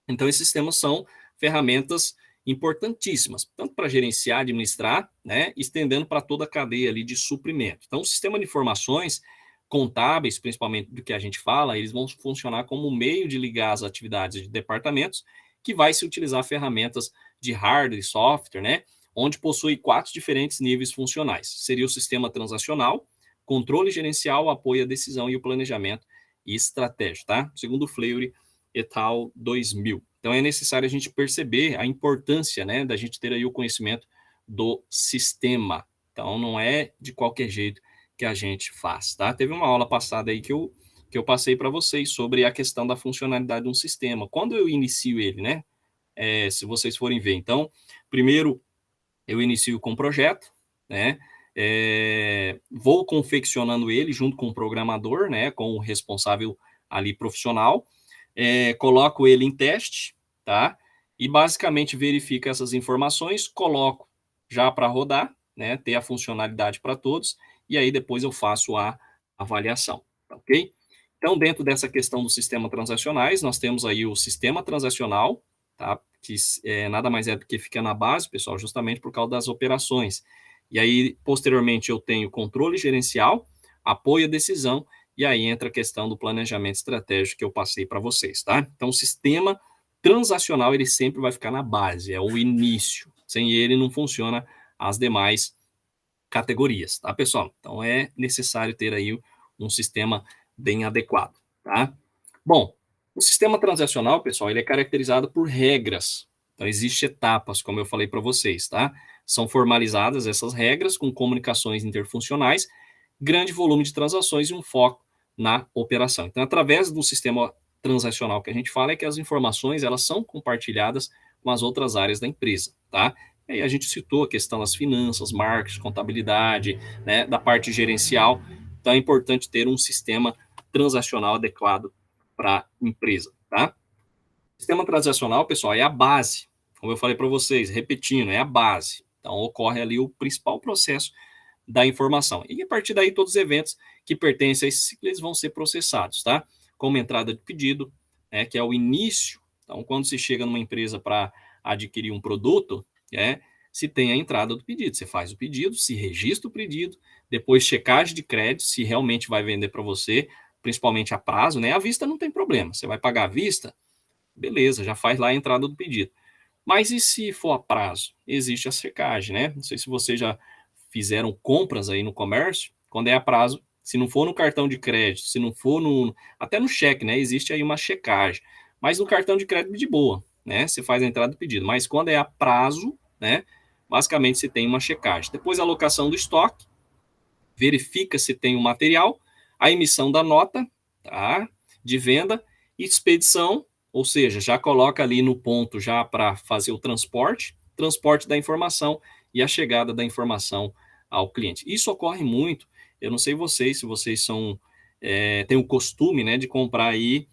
Então, esses sistemas são ferramentas importantíssimas, tanto para gerenciar, administrar, né, estendendo para toda a cadeia ali de suprimento. Então, o sistema de informações contábeis, principalmente do que a gente fala, eles vão funcionar como um meio de ligar as atividades de departamentos, que vai se utilizar ferramentas de hardware e software, né, onde possui 4 diferentes níveis funcionais. Seria o sistema transacional, controle gerencial, apoio à decisão e o planejamento e estratégia, tá? Segundo Fleury et al. 2000. Então é necessário a gente perceber a importância, né, da gente ter aí o conhecimento do sistema. Então não é de qualquer jeito que a gente faz, tá? Teve uma aula passada aí que eu passei para vocês sobre a questão da funcionalidade de um sistema. Quando eu inicio ele, né? Se vocês forem ver. Então, primeiro eu inicio com o projeto, né? Vou confeccionando ele junto com o programador, né? Com o responsável ali profissional. Coloco ele em teste, tá? E basicamente verifico essas informações, coloco já para rodar, né? Ter a funcionalidade para todos, e aí depois eu faço a avaliação, tá ok? Então, dentro dessa questão dos sistemas transacionais, nós temos aí o sistema transacional, tá? Que nada mais é do que fica na base, pessoal, justamente por causa das operações. E aí, posteriormente, eu tenho controle gerencial, apoio à decisão, e aí entra a questão do planejamento estratégico que eu passei para vocês, tá? Então, o sistema transacional, ele sempre vai ficar na base, é o início. Sem ele não funciona as demais categorias, tá, pessoal? Então, é necessário ter aí um sistema bem adequado, tá? Bom, o sistema transacional, pessoal, ele é caracterizado por regras. Então, existem etapas, como eu falei para vocês, tá? São formalizadas essas regras com comunicações interfuncionais, grande volume de transações e um foco na operação. Então, através do sistema transacional que a gente fala, é que as informações elas são compartilhadas com as outras áreas da empresa, tá? E aí a gente citou a questão das finanças, marketing, contabilidade, né, da parte gerencial. Então, é importante ter um sistema transacional adequado para a empresa, tá? O sistema transacional, pessoal, é a base. Como eu falei para vocês, repetindo, é a base. Então, ocorre ali o principal processo da informação. E a partir daí, todos os eventos que pertencem a esse ciclo eles vão ser processados, tá? Como entrada de pedido, né, que é o início. Então, quando se chega numa empresa para adquirir um produto, se tem a entrada do pedido. Você faz o pedido, se registra o pedido, depois checagem de crédito, se realmente vai vender para você, principalmente a prazo, né? À vista não tem problema. Você vai pagar à vista, beleza, já faz lá a entrada do pedido. Mas e se for a prazo? Existe a checagem, né? Não sei se vocês já fizeram compras aí no comércio, quando é a prazo, se não for no cartão de crédito, se não for até no cheque, né? Existe aí uma checagem. Mas no cartão de crédito de boa, né? Você faz a entrada do pedido. Mas quando é a prazo, né? Basicamente você tem uma checagem. Depois a alocação do estoque, verifica se tem o material, a emissão da nota, tá? De venda, expedição, ou seja, já coloca ali no ponto já para fazer o transporte da informação e a chegada da informação ao cliente. Isso ocorre muito, eu não sei vocês, se vocês têm o costume, né, de comprar aí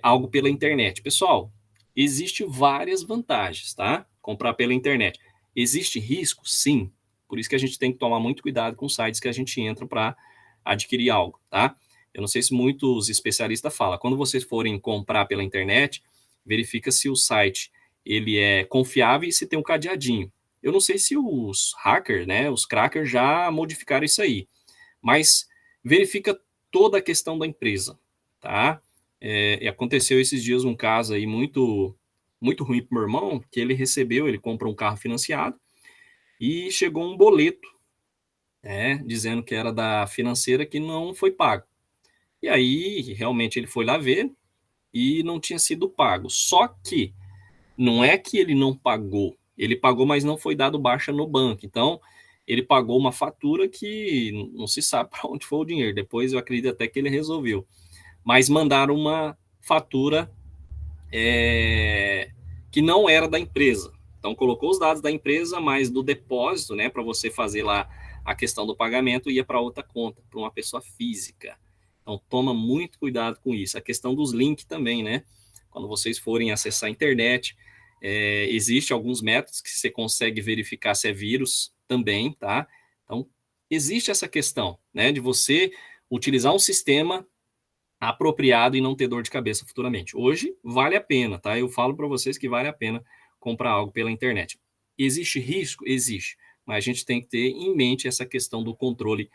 algo pela internet. Pessoal, existe várias vantagens, tá? Comprar pela internet. Existe risco? Sim. Por isso que a gente tem que tomar muito cuidado com os sites que a gente entra para adquirir algo, tá? Eu não sei se muitos especialistas falam. Quando vocês forem comprar pela internet, verifica se o site ele é confiável e se tem um cadeadinho. Eu não sei se os hackers, né, os crackers já modificaram isso aí, mas verifica toda a questão da empresa, tá? E aconteceu esses dias um caso aí muito muito ruim para o meu irmão, que ele comprou um carro financiado e chegou um boleto, né, dizendo que era da financeira que não foi pago. E aí, realmente, ele foi lá ver e não tinha sido pago. Só que não é que ele não pagou, ele pagou, mas não foi dado baixa no banco. Então, ele pagou uma fatura que não se sabe para onde foi o dinheiro. Depois eu acredito até que ele resolveu. Mas mandaram uma fatura que não era da empresa. Então, colocou os dados da empresa, mas do depósito, né, para você fazer lá a questão do pagamento, ia para outra conta, para uma pessoa física. Então, toma muito cuidado com isso. A questão dos links também, né? Quando vocês forem acessar a internet, existe alguns métodos que você consegue verificar se é vírus também, tá? Então, existe essa questão, né, de você utilizar um sistema apropriado e não ter dor de cabeça futuramente. Hoje, vale a pena, tá? Eu falo para vocês que vale a pena comprar algo pela internet. Existe risco? Existe, mas a gente tem que ter em mente essa questão do controle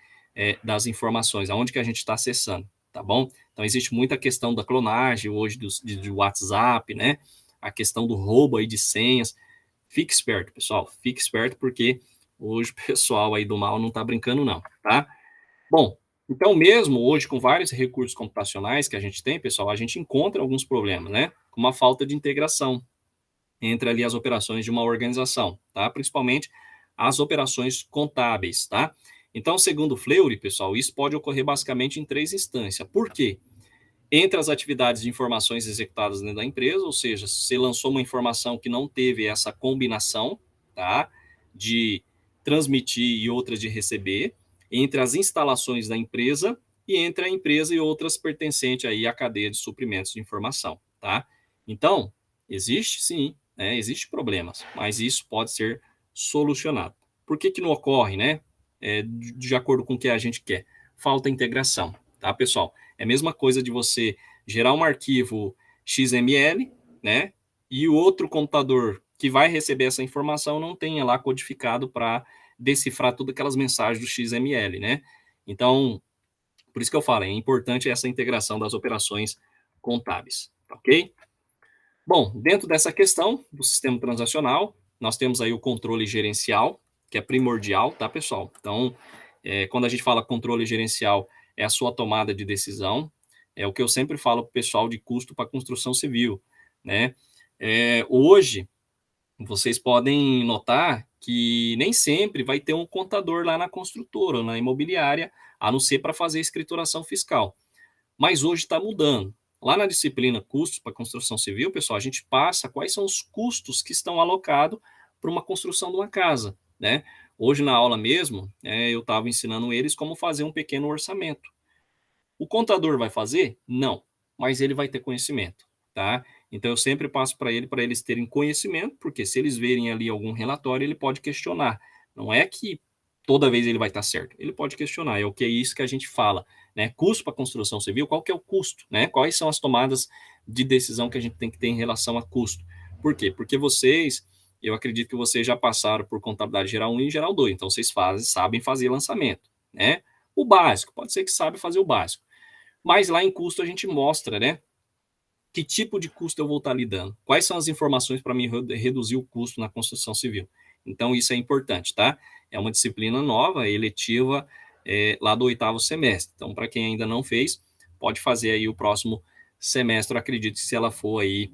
das informações, aonde que a gente está acessando, tá bom? Então existe muita questão da clonagem hoje do WhatsApp, né? A questão do roubo aí de senhas. Fique esperto, pessoal, fique esperto porque hoje o pessoal aí do mal não está brincando não, tá? Bom, então mesmo hoje com vários recursos computacionais que a gente tem, pessoal, a gente encontra alguns problemas, né? Como a falta de integração entre ali as operações de uma organização, tá? Principalmente as operações contábeis, tá? Então, segundo o Fleury, pessoal, isso pode ocorrer basicamente em 3 instâncias. Por quê? Entre as atividades de informações executadas dentro da empresa, ou seja, você lançou uma informação que não teve essa combinação, tá? De transmitir e outra de receber, entre as instalações da empresa e entre a empresa e outras pertencentes aí à cadeia de suprimentos de informação, tá? Então, existe sim, né? Existe problemas, mas isso pode ser solucionado. Por que que não ocorre, né? De acordo com o que a gente quer. Falta integração, tá, pessoal? É a mesma coisa de você gerar um arquivo XML, né? E o outro computador que vai receber essa informação não tenha lá codificado para decifrar todas aquelas mensagens do XML, né? Então, por isso que eu falo, é importante essa integração das operações contábeis, ok? Bom, dentro dessa questão do sistema transacional, nós temos aí o controle gerencial, que é primordial, tá, pessoal? Então, quando a gente fala controle gerencial, é a sua tomada de decisão, é o que eu sempre falo para o pessoal de custo para construção civil, né? Hoje, vocês podem notar que nem sempre vai ter um contador lá na construtora ou na imobiliária, a não ser para fazer escrituração fiscal. Mas hoje está mudando. Lá na disciplina custos para construção civil, pessoal, a gente passa quais são os custos que estão alocados para uma construção de uma casa, né? Hoje na aula mesmo, eu estava ensinando eles como fazer um pequeno orçamento. O contador vai fazer? Não, mas ele vai ter conhecimento, tá? Então eu sempre passo para eles terem conhecimento, porque se eles verem ali algum relatório, ele pode questionar. Não é que toda vez ele vai estar certo, ele pode questionar. É o que é isso que a gente fala, né? Custo para construção civil, qual que é o custo, né? Quais são as tomadas de decisão que a gente tem que ter em relação a custo? Por quê? Porque vocês, eu acredito que vocês já passaram por contabilidade geral 1 e geral 2, então vocês sabem fazer lançamento, né? O básico, pode ser que sabe fazer o básico. Mas lá em custo a gente mostra, né? Que tipo de custo eu vou estar lidando? Quais são as informações para me reduzir o custo na construção civil? Então, isso é importante, tá? É uma disciplina nova, eletiva, lá do 8º semestre. Então, para quem ainda não fez, pode fazer aí o próximo semestre, acredito que se ela for aí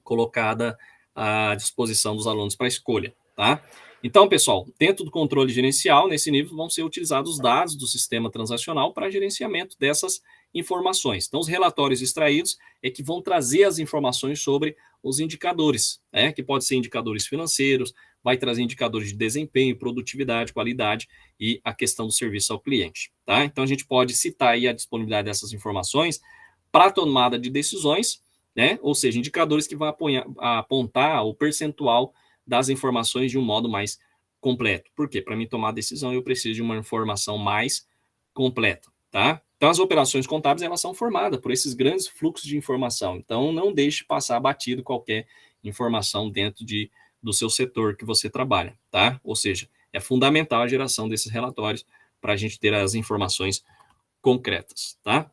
colocada à disposição dos alunos para escolha, tá? Então, pessoal, dentro do controle gerencial, nesse nível vão ser utilizados os dados do sistema transacional para gerenciamento dessas informações. Então, os relatórios extraídos é que vão trazer as informações sobre os indicadores, né? Que pode ser indicadores financeiros, vai trazer indicadores de desempenho, produtividade, qualidade e a questão do serviço ao cliente, tá? Então, a gente pode citar aí a disponibilidade dessas informações para a tomada de decisões, né? Ou seja, indicadores que vão apontar o percentual das informações de um modo mais completo. Por quê? Para mim tomar a decisão, eu preciso de uma informação mais completa, tá? Então, as operações contábeis, elas são formadas por esses grandes fluxos de informação. Então, não deixe passar batido qualquer informação dentro do seu setor que você trabalha, tá? Ou seja, é fundamental a geração desses relatórios para a gente ter as informações concretas, tá?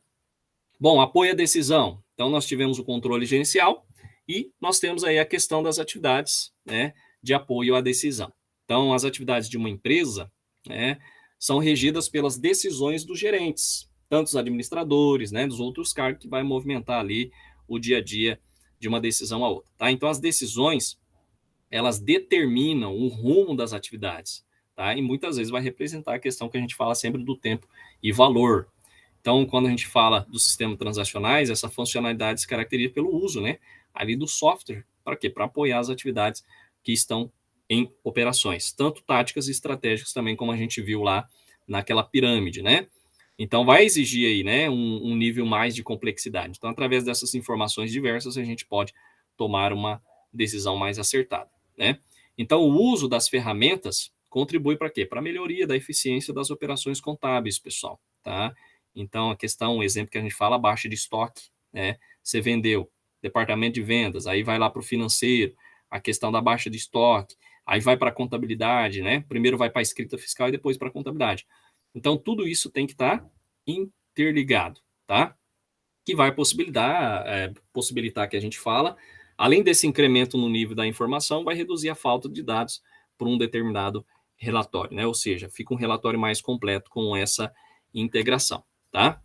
Bom, apoio à decisão. Então, nós tivemos o controle gerencial e nós temos aí a questão das atividades, né, de apoio à decisão. Então, as atividades de uma empresa, né, são regidas pelas decisões dos gerentes, tanto os administradores, né, dos outros cargos que vai movimentar ali o dia a dia de uma decisão a outra, tá? Então, as decisões, elas determinam o rumo das atividades, tá? E muitas vezes vai representar a questão que a gente fala sempre do tempo e valor. Então, quando a gente fala do sistema transacionais, essa funcionalidade se caracteriza pelo uso, né, ali do software. Para quê? Para apoiar as atividades que estão em operações, tanto táticas e estratégicas também, como a gente viu lá naquela pirâmide, né? Então, vai exigir aí, né, um nível mais de complexidade. Então, através dessas informações diversas, a gente pode tomar uma decisão mais acertada, né? Então, o uso das ferramentas contribui para quê? Para a melhoria da eficiência das operações contábeis, pessoal, tá? Então, a questão, o exemplo que a gente fala, baixa de estoque, né? Você vendeu, departamento de vendas, aí vai lá para o financeiro, a questão da baixa de estoque, aí vai para a contabilidade, né? Primeiro vai para a escrita fiscal e depois para a contabilidade. Então, tudo isso tem que estar interligado, tá? Que vai possibilitar que a gente fala, além desse incremento no nível da informação, vai reduzir a falta de dados por um determinado relatório, né? Ou seja, fica um relatório mais completo com essa integração, tá?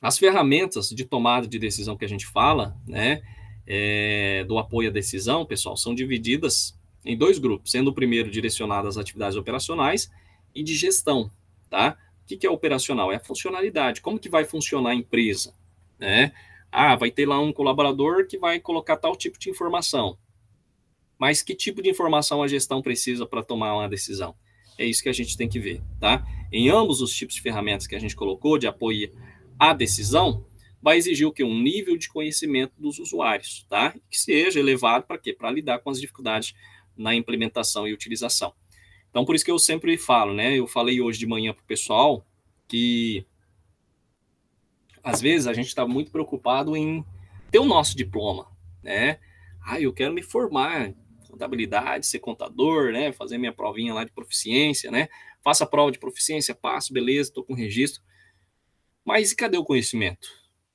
As ferramentas de tomada de decisão que a gente fala, né, do apoio à decisão, pessoal, são divididas em dois grupos, sendo o primeiro direcionado às atividades operacionais e de gestão, tá? O que é operacional? É a funcionalidade, como que vai funcionar a empresa, né? Ah, vai ter lá um colaborador que vai colocar tal tipo de informação, mas que tipo de informação a gestão precisa para tomar uma decisão? É isso que a gente tem que ver, tá? Em ambos os tipos de ferramentas que a gente colocou de apoio à decisão, vai exigir o quê? Um nível de conhecimento dos usuários, tá? Que seja elevado para quê? Para lidar com as dificuldades na implementação e utilização. Então, por isso que eu sempre falo, né? Eu falei hoje de manhã para o pessoal que às vezes a gente está muito preocupado em ter o nosso diploma, né? Ah, eu quero me formar em contabilidade, ser contador, né? Fazer minha provinha lá de proficiência, né? Faço a prova de proficiência, passo, beleza, estou com registro. Mas e cadê o conhecimento,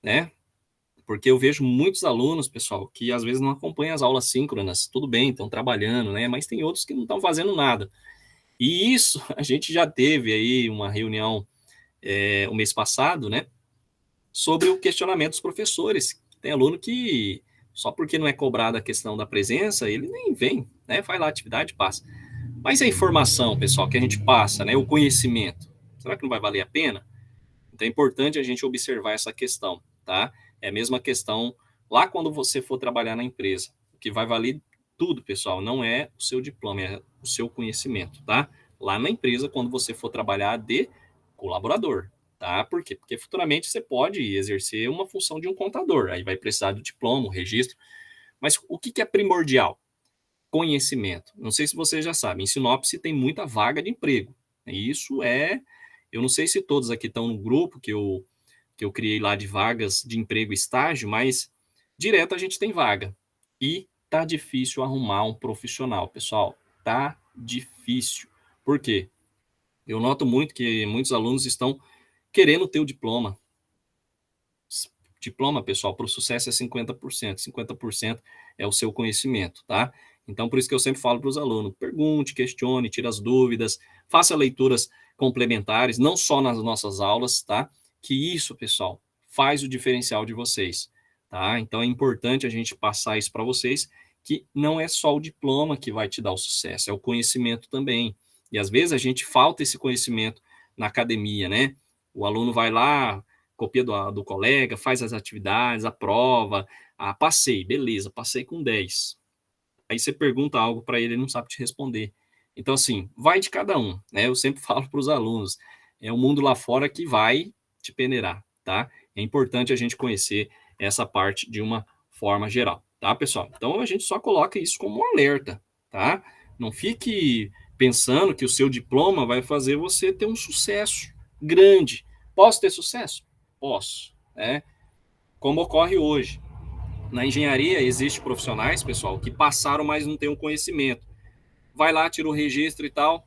né? Porque eu vejo muitos alunos, pessoal, que às vezes não acompanham as aulas síncronas. Tudo bem, estão trabalhando, né? Mas tem outros que não estão fazendo nada. E isso a gente já teve aí uma reunião o mês passado, né? Sobre o questionamento dos professores. Tem aluno que, só porque não é cobrada a questão da presença, ele nem vem, né? Faz lá a atividade, passa. Mas a informação, pessoal, que a gente passa, né? O conhecimento, será que não vai valer a pena? Então é importante a gente observar essa questão, tá? É a mesma questão lá quando você for trabalhar na empresa. O que vai valer tudo, pessoal, não é o seu diploma, é o seu conhecimento, tá? Lá na empresa, quando você for trabalhar de colaborador, tá? Por quê? Porque futuramente você pode exercer uma função de um contador, aí vai precisar do diploma, o registro. Mas o que é primordial? Conhecimento. Não sei se vocês já sabem, em Sinop tem muita vaga de emprego. E isso eu não sei se todos aqui estão no grupo que eu criei lá de vagas de emprego e estágio, mas direto a gente tem vaga. E tá difícil arrumar um profissional, pessoal. Tá difícil. Por quê? Eu noto muito que muitos alunos estão querendo ter o diploma. Diploma, pessoal, para o sucesso é 50%. 50% é o seu conhecimento, tá? Então, por isso que eu sempre falo para os alunos, pergunte, questione, tire as dúvidas, faça leituras complementares, não só nas nossas aulas, tá? Que isso, pessoal, faz o diferencial de vocês, tá? Então, é importante a gente passar isso para vocês, que não é só o diploma que vai te dar o sucesso, é o conhecimento também. E, às vezes, a gente falta esse conhecimento na academia, né? O aluno vai lá, copia do colega, faz as atividades, a prova, passei, beleza, passei com 10. Aí você pergunta algo para ele, ele não sabe te responder. Então, assim, vai de cada um, né? Eu sempre falo para os alunos, é o mundo lá fora que vai te peneirar, tá? É importante a gente conhecer essa parte de uma forma geral, tá, pessoal? Então, a gente só coloca isso como um alerta, tá? Não fique pensando que o seu diploma vai fazer você ter um sucesso grande. Posso ter sucesso? Posso, né? Como ocorre hoje. Na engenharia, existem profissionais, pessoal, que passaram, mas não têm o conhecimento. Vai lá, tira o registro e tal,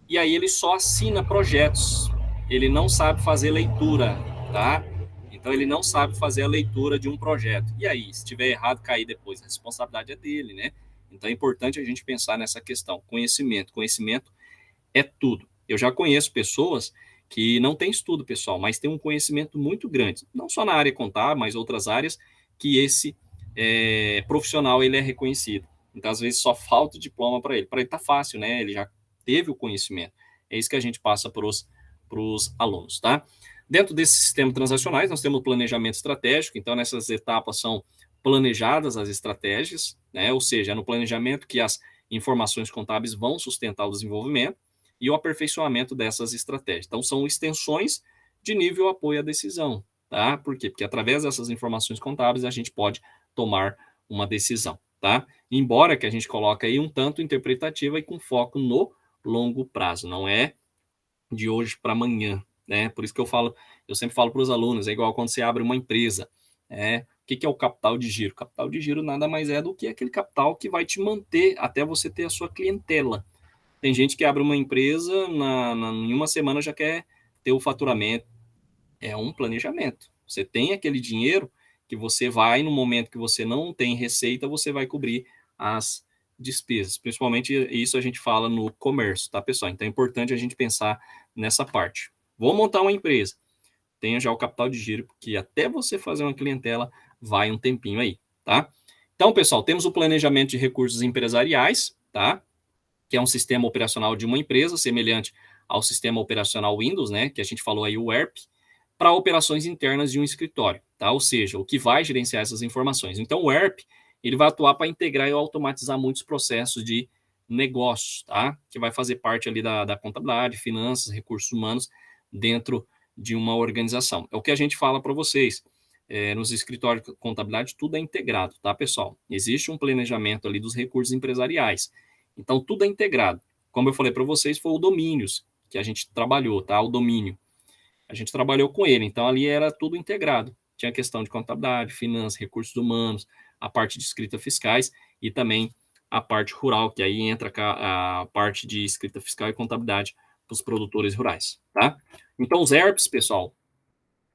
e aí ele só assina projetos. Ele não sabe fazer leitura, tá? Então ele não sabe fazer a leitura de um projeto. E aí, se tiver errado, cair depois, a responsabilidade é dele, né? Então é importante a gente pensar nessa questão. Conhecimento. Conhecimento é tudo. Eu já conheço pessoas que não têm estudo, pessoal, mas têm um conhecimento muito grande, não só na área contábil, mas outras áreas, que esse profissional ele é reconhecido. Então, às vezes, só falta o diploma para ele. Para ele tá fácil, né? Ele já teve o conhecimento. É isso que a gente passa para os alunos, tá? Dentro desse sistema transacionais, nós temos o planejamento estratégico, então nessas etapas são planejadas as estratégias, né? Ou seja, é no planejamento que as informações contábeis vão sustentar o desenvolvimento e o aperfeiçoamento dessas estratégias. Então, são extensões de nível apoio à decisão, tá? Por quê? Porque através dessas informações contábeis a gente pode tomar uma decisão, tá? Embora que a gente coloque aí um tanto interpretativa e com foco no longo prazo, não é de hoje para amanhã, né? Por isso que eu sempre falo para os alunos, é igual quando você abre uma empresa, né? que é o capital de giro? Capital de giro nada mais é do que aquele capital que vai te manter até você ter a sua clientela. Tem gente que abre uma empresa, em uma semana já quer ter o faturamento. É um planejamento. Você tem aquele dinheiro que você vai, no momento que você não tem receita, você vai cobrir as despesas. Principalmente isso a gente fala no comércio, tá, pessoal? Então é importante a gente pensar nessa parte. Vou montar uma empresa. Tenha já o capital de giro, porque até você fazer uma clientela vai um tempinho aí, tá? Então, pessoal, temos o planejamento de recursos empresariais, tá? Que é um sistema operacional de uma empresa, semelhante ao sistema operacional Windows, né? Que a gente falou aí, o ERP, para operações internas de um escritório, tá? Ou seja, o que vai gerenciar essas informações. Então, o ERP, ele vai atuar para integrar e automatizar muitos processos de negócios, tá? Que vai fazer parte ali da contabilidade, finanças, recursos humanos, dentro de uma organização. É o que a gente fala para vocês. Nos escritórios de contabilidade, tudo é integrado, tá, pessoal? Existe um planejamento ali dos recursos empresariais. Então, tudo é integrado. Como eu falei para vocês, foi o Domínios que a gente trabalhou, tá? O domínio. A gente trabalhou com ele, então ali era tudo integrado. Tinha questão de contabilidade, finanças, recursos humanos, a parte de escrita fiscais e também a parte rural, que aí entra a parte de escrita fiscal e contabilidade para os produtores rurais, tá? Então, os ERPs, pessoal,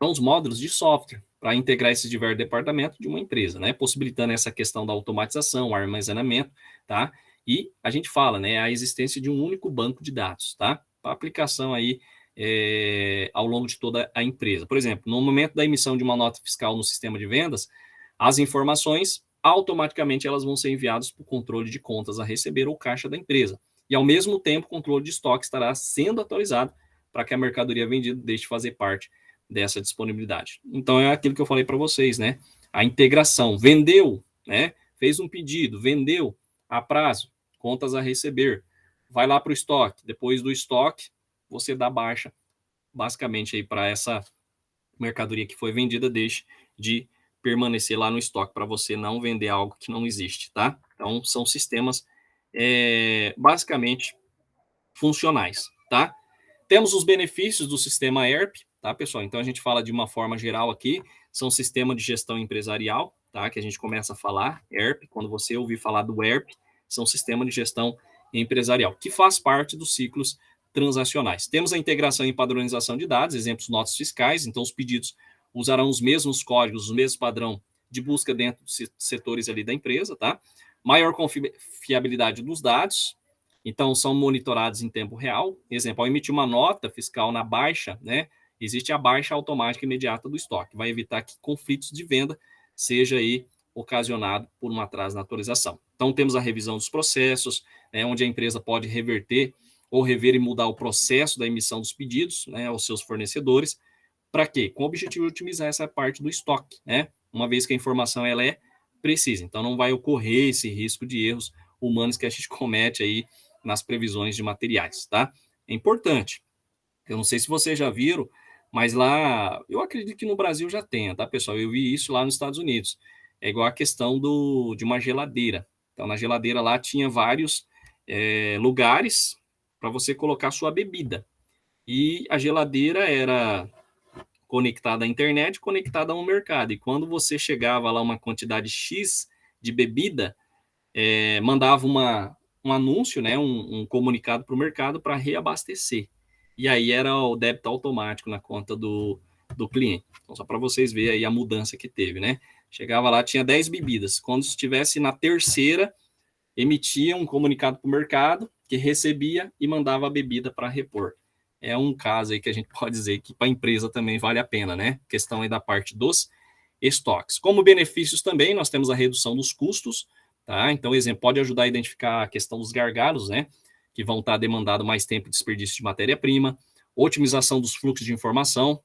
são os módulos de software para integrar esses diversos departamentos de uma empresa, né? Possibilitando essa questão da automatização, armazenamento, tá? E a gente fala, né, a existência de um único banco de dados, tá? Para aplicação aí ao longo de toda a empresa. Por exemplo, no momento da emissão de uma nota fiscal no sistema de vendas, as informações automaticamente elas vão ser enviadas para o controle de contas a receber ou caixa da empresa. E ao mesmo tempo, o controle de estoque estará sendo atualizado para que a mercadoria vendida deixe de fazer parte dessa disponibilidade. Então é aquilo que eu falei para vocês, né? A integração, vendeu, né? Fez um pedido, vendeu a prazo, contas a receber, vai lá para o estoque. Depois do estoque, você dá baixa, basicamente aí para essa mercadoria que foi vendida deixe de permanecer lá no estoque para você não vender algo que não existe, tá? Então são sistemas basicamente funcionais, tá? Temos os benefícios do sistema ERP, tá, pessoal? Então a gente fala de uma forma geral aqui, são sistema de gestão empresarial, tá? Que a gente começa a falar, ERP, quando você ouvir falar do ERP, são sistema de gestão empresarial, que faz parte dos ciclos transacionais. Temos a integração e padronização de dados, exemplos notas fiscais, então os pedidos usarão os mesmos códigos, o mesmo padrão de busca dentro dos setores ali da empresa, tá? Maior confiabilidade dos dados, então, são monitorados em tempo real. Exemplo, ao emitir uma nota fiscal na baixa, né, existe a baixa automática imediata do estoque. Vai evitar que conflitos de venda seja aí ocasionado por um atraso na atualização. Então, temos a revisão dos processos, né, onde a empresa pode reverter ou rever e mudar o processo da emissão dos pedidos, né, aos seus fornecedores. Para quê? Com o objetivo de otimizar essa parte do estoque, né? Uma vez que a informação ela é precisa. Então, não vai ocorrer esse risco de erros humanos que a gente comete aí nas previsões de materiais, tá? É importante. Eu não sei se vocês já viram, mas lá, eu acredito que no Brasil já tenha, tá, pessoal? Eu vi isso lá nos Estados Unidos. É igual a questão de uma geladeira. Então, na geladeira lá tinha vários lugares para você colocar sua bebida. E a geladeira era conectada à internet, conectada ao mercado. E quando você chegava lá uma quantidade X de bebida, mandava um anúncio, né, um comunicado para o mercado para reabastecer. E aí era o débito automático na conta do cliente. Então, só para vocês verem aí a mudança que teve, né? Chegava lá, tinha 10 bebidas. Quando estivesse na terceira, emitia um comunicado para o mercado, que recebia e mandava a bebida para repor. É um caso aí que a gente pode dizer que para a empresa também vale a pena, né? Questão aí da parte dos estoques. Como benefícios também, nós temos a redução dos custos, tá? Então, exemplo, pode ajudar a identificar a questão dos gargalos, né? Que vão estar demandando mais tempo e desperdício de matéria-prima, otimização dos fluxos de informação.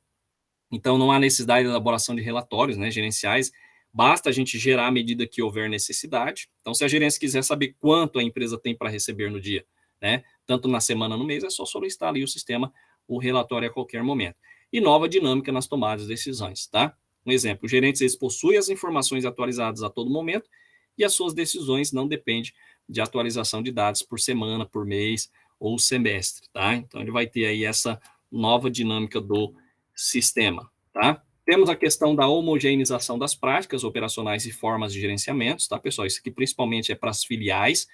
Então, não há necessidade de elaboração de relatórios, né, gerenciais. Basta a gente gerar à medida que houver necessidade. Então, se a gerência quiser saber quanto a empresa tem para receber no dia, né, tanto na semana, no mês, é só solicitar ali o sistema, o relatório a qualquer momento. E nova dinâmica nas tomadas de decisões, tá? Um exemplo, os gerentes eles possuem as informações atualizadas a todo momento e as suas decisões não dependem de atualização de dados por semana, por mês ou semestre, tá? Então, ele vai ter aí essa nova dinâmica do sistema, tá? Temos a questão da homogeneização das práticas operacionais e formas de gerenciamento, tá, pessoal? Isso aqui principalmente é para as filiais.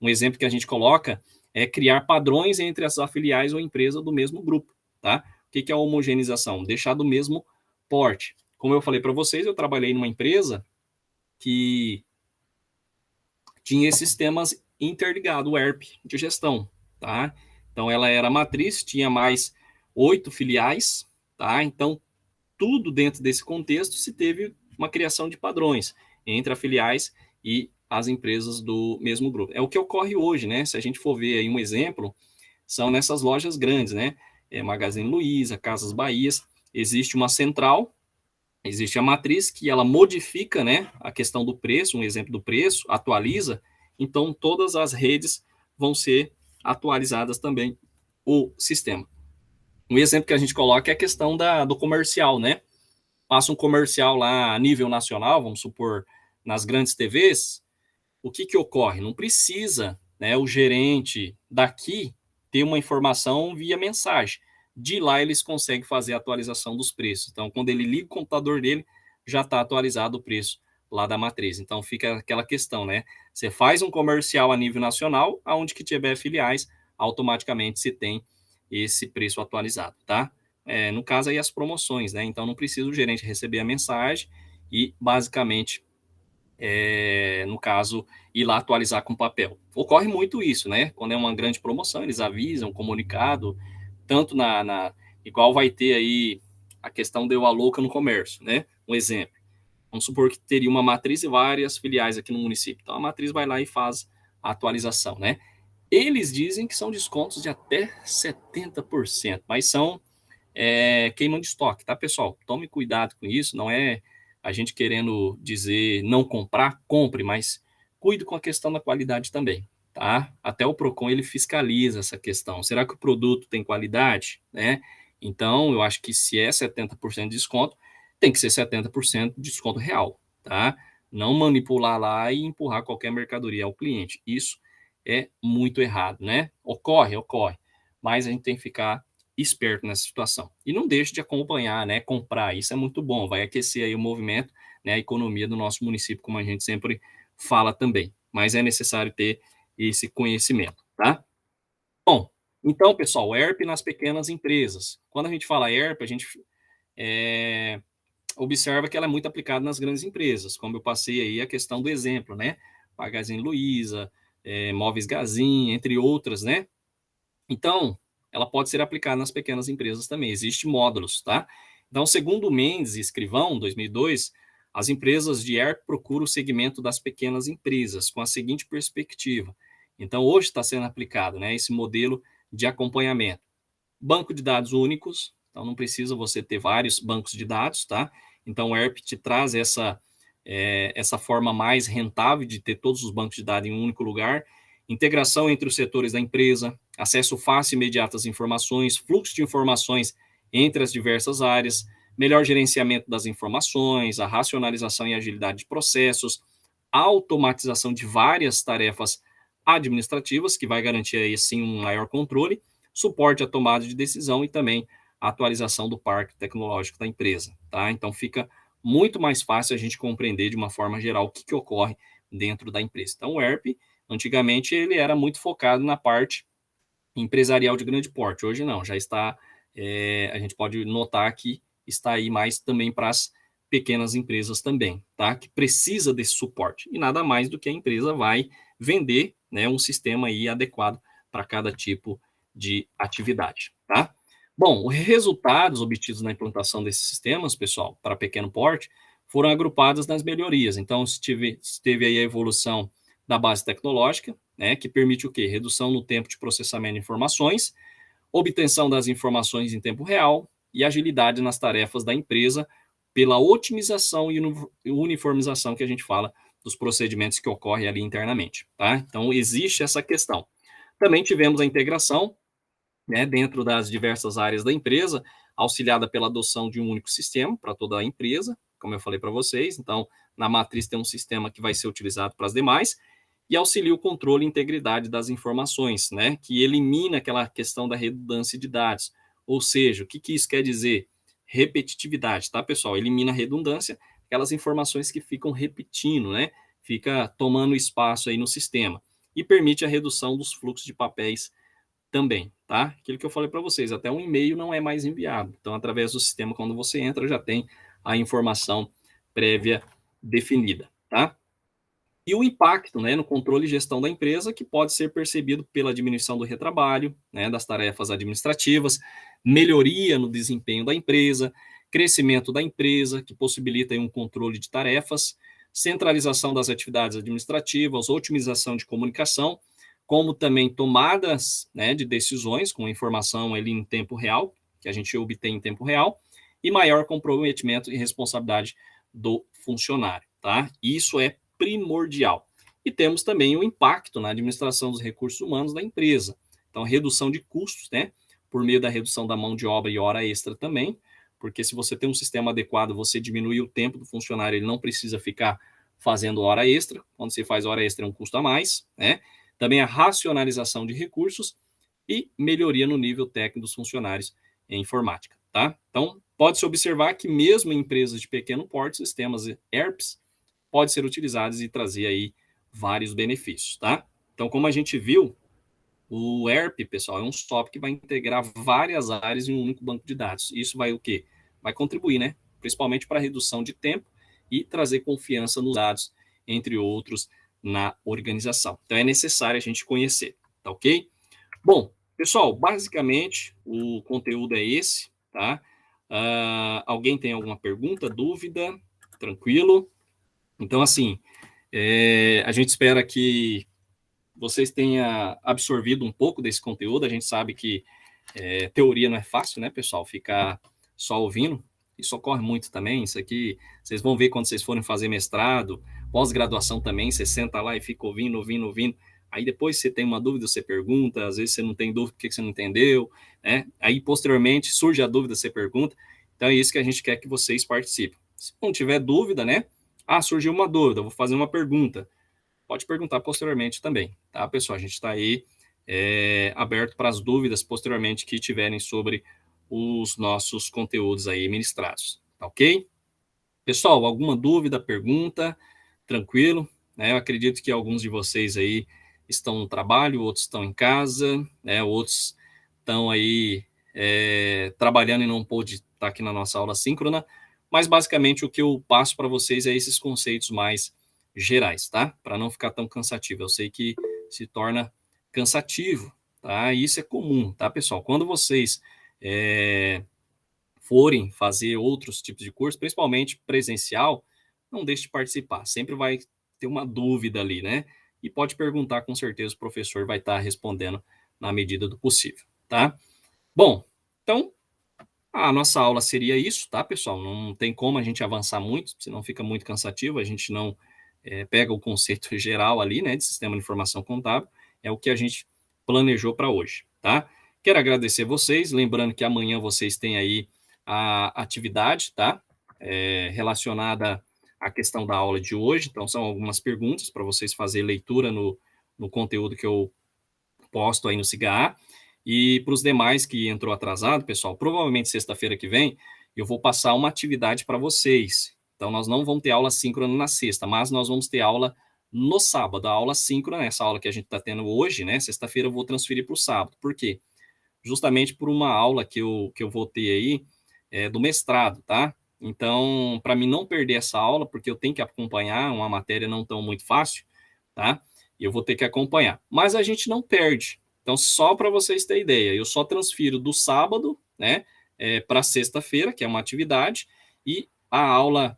Um exemplo que a gente coloca é criar padrões entre as filiais ou empresas do mesmo grupo, tá? O que é a homogeneização? Deixar do mesmo porte. Como eu falei para vocês, eu trabalhei numa empresa que tinha esses sistemas interligados, o ERP de gestão, tá? Então ela era matriz, tinha mais 8 filiais, tá? Então tudo dentro desse contexto se teve uma criação de padrões entre as filiais e as empresas do mesmo grupo. É o que ocorre hoje, né? Se a gente for ver aí um exemplo, são nessas lojas grandes, né? Magazine Luiza, Casas Bahias, existe uma central, existe a matriz que ela modifica, né, a questão do preço, um exemplo do preço, atualiza, então todas as redes vão ser atualizadas também o sistema. Um exemplo que a gente coloca é a questão do comercial, né? Passa um comercial lá a nível nacional, vamos supor, nas grandes TVs, o que ocorre? Não precisa, né, o gerente daqui ter uma informação via mensagem. De lá eles conseguem fazer a atualização dos preços. Então, quando ele liga o computador dele, já está atualizado o preço lá da matriz. Então, fica aquela questão, né? Você faz um comercial a nível nacional, aonde que tiver filiais, automaticamente se tem esse preço atualizado, tá? No caso aí as promoções, né? Então, não precisa o gerente receber a mensagem e, basicamente, no caso, ir lá atualizar com papel. Ocorre muito isso, né? Quando é uma grande promoção, eles avisam, comunicado, tanto igual vai ter aí a questão do Aloca no comércio, né? Um exemplo. Vamos supor que teria uma matriz e várias filiais aqui no município. Então a matriz vai lá e faz a atualização, né? Eles dizem que são descontos de até 70%, mas são queima de estoque, tá, pessoal? Tome cuidado com isso, não é a gente querendo dizer não comprar, compre, mas cuide com a questão da qualidade também, tá? Até o Procon ele fiscaliza essa questão. Será que o produto tem qualidade, né? Então, eu acho que se é 70% de desconto, tem que ser 70% de desconto real, tá? Não manipular lá e empurrar qualquer mercadoria ao cliente. Isso é muito errado, né? Ocorre, mas a gente tem que ficar esperto nessa situação. E não deixe de acompanhar, né, comprar, isso é muito bom, vai aquecer aí o movimento, né, a economia do nosso município, como a gente sempre fala também. Mas é necessário ter esse conhecimento, tá? Bom, então, pessoal, ERP nas pequenas empresas. Quando a gente fala ERP, a gente é, observa que ela é muito aplicada nas grandes empresas, como eu passei aí a questão do exemplo, né? Magazine Luiza, Móveis Gazin, entre outras, né? Então, ela pode ser aplicada nas pequenas empresas também. Existem módulos, tá? Então, segundo Mendes e Escrivão, 2002, as empresas de ERP procuram o segmento das pequenas empresas, com a seguinte perspectiva. Então, hoje está sendo aplicado, né, esse modelo de acompanhamento. Banco de dados únicos, então não precisa você ter vários bancos de dados, tá? Então, o ERP te traz essa forma mais rentável de ter todos os bancos de dados em um único lugar, integração entre os setores da empresa, acesso fácil e imediato às informações, fluxo de informações entre as diversas áreas, melhor gerenciamento das informações, a racionalização e agilidade de processos, automatização de várias tarefas administrativas, que vai garantir aí sim um maior controle, suporte à tomada de decisão e também a atualização do parque tecnológico da empresa, tá? Então fica muito mais fácil a gente compreender de uma forma geral o que ocorre dentro da empresa. Então o ERP, antigamente, ele era muito focado na parte empresarial de grande porte. Hoje não, já está, a gente pode notar que está aí mais também para as pequenas empresas também, tá? Que precisa desse suporte. E nada mais do que a empresa vai vender, né, um sistema aí adequado para cada tipo de atividade, tá? Bom, os resultados obtidos na implantação desses sistemas, pessoal, para pequeno porte, foram agrupados nas melhorias. Então, teve aí a evolução da base tecnológica, né, que permite o quê? Redução no tempo de processamento de informações, obtenção das informações em tempo real e agilidade nas tarefas da empresa pela otimização e uniformização que a gente fala dos procedimentos que ocorrem ali internamente, tá? Então, existe essa questão. Também tivemos a integração, né, dentro das diversas áreas da empresa, auxiliada pela adoção de um único sistema para toda a empresa, como eu falei para vocês. Então, na matriz tem um sistema que vai ser utilizado para as demais, e auxilia o controle e integridade das informações, né, que elimina aquela questão da redundância de dados. Ou seja, o que isso quer dizer? repetitividade, tá, pessoal? Elimina a redundância, aquelas informações que ficam repetindo, né? Fica tomando espaço aí no sistema. E permite a redução dos fluxos de papéis também, tá? Aquilo que eu falei para vocês, até um e-mail não é mais enviado. Então, através do sistema, quando você entra, já tem a informação prévia definida, tá? E o impacto, né, no controle e gestão da empresa, que pode ser percebido pela diminuição do retrabalho, né, das tarefas administrativas, melhoria no desempenho da empresa, crescimento da empresa, que possibilita aí um controle de tarefas, centralização das atividades administrativas, otimização de comunicação, como também tomadas, né, de decisões com informação ali em tempo real, que a gente obtém em tempo real, e maior comprometimento e responsabilidade do funcionário, tá? Isso é primordial. E temos também o impacto na administração dos recursos humanos da empresa. Então, redução de custos, né? Por meio da redução da mão de obra e hora extra também, porque se você tem um sistema adequado, você diminui o tempo do funcionário, ele não precisa ficar fazendo hora extra. Quando você faz hora extra, é um custo a mais, né? Também a racionalização de recursos e melhoria no nível técnico dos funcionários em informática, tá? Então, pode-se observar que mesmo em empresas de pequeno porte, sistemas ERPs pode ser utilizados e trazer aí vários benefícios, tá? Então, como a gente viu, o ERP, pessoal, é um software que vai integrar várias áreas em um único banco de dados. Isso vai o quê? Vai contribuir, né? Principalmente para a redução de tempo e trazer confiança nos dados, entre outros, na organização. Então, é necessário a gente conhecer, tá ok? Bom, pessoal, basicamente, o conteúdo é esse, tá? Alguém tem alguma pergunta, dúvida? Tranquilo? Então, assim, a gente espera que vocês tenham absorvido um pouco desse conteúdo. A gente sabe que teoria não é fácil, né, pessoal? Ficar só ouvindo. Isso ocorre muito também. Isso aqui, vocês vão ver quando vocês forem fazer mestrado, pós-graduação também. Você senta lá e fica ouvindo, ouvindo, ouvindo. Aí depois você tem uma dúvida, você pergunta. Às vezes você não tem dúvida porque você não entendeu, né? Aí posteriormente surge a dúvida, você pergunta. Então é isso que a gente quer que vocês participem. Se não tiver dúvida, né? Ah, surgiu uma dúvida, vou fazer uma pergunta. Pode perguntar posteriormente também, tá, pessoal? A gente está aí aberto para as dúvidas posteriormente que tiverem sobre os nossos conteúdos aí ministrados, tá ok? Pessoal, alguma dúvida, pergunta? Tranquilo, né? Eu acredito que alguns de vocês aí estão no trabalho, outros estão em casa, né? Outros estão aí trabalhando e não pôde estar aqui na nossa aula síncrona, mas basicamente o que eu passo para vocês é esses conceitos mais gerais, tá? Para não ficar tão cansativo. Eu sei que se torna cansativo, tá? E isso é comum, tá, pessoal? Quando vocês forem fazer outros tipos de curso, principalmente presencial, não deixe de participar. Sempre vai ter uma dúvida ali, né? E pode perguntar, com certeza o professor vai estar respondendo na medida do possível, tá? Bom, então a nossa aula seria isso, tá, pessoal? Não tem como a gente avançar muito, senão fica muito cansativo, a gente não pega o conceito geral ali, né, de sistema de informação contábil, é o que a gente planejou para hoje, tá? Quero agradecer vocês, lembrando que amanhã vocês têm aí a atividade, tá? Relacionada à questão da aula de hoje, então são algumas perguntas para vocês fazerem leitura no conteúdo que eu posto aí no SIGA. E para os demais que entrou atrasado, pessoal, provavelmente sexta-feira que vem, eu vou passar uma atividade para vocês. Então, nós não vamos ter aula síncrona na sexta, mas nós vamos ter aula no sábado. A aula síncrona, essa aula que a gente está tendo hoje, né? Sexta-feira eu vou transferir para o sábado. Por quê? Justamente por uma aula que eu vou ter aí do mestrado, tá? Então, para mim não perder essa aula, porque eu tenho que acompanhar uma matéria não tão muito fácil, tá? E eu vou ter que acompanhar. Mas a gente não perde. Então, só para vocês terem ideia, eu só transfiro do sábado, né, para sexta-feira, que é uma atividade, e a aula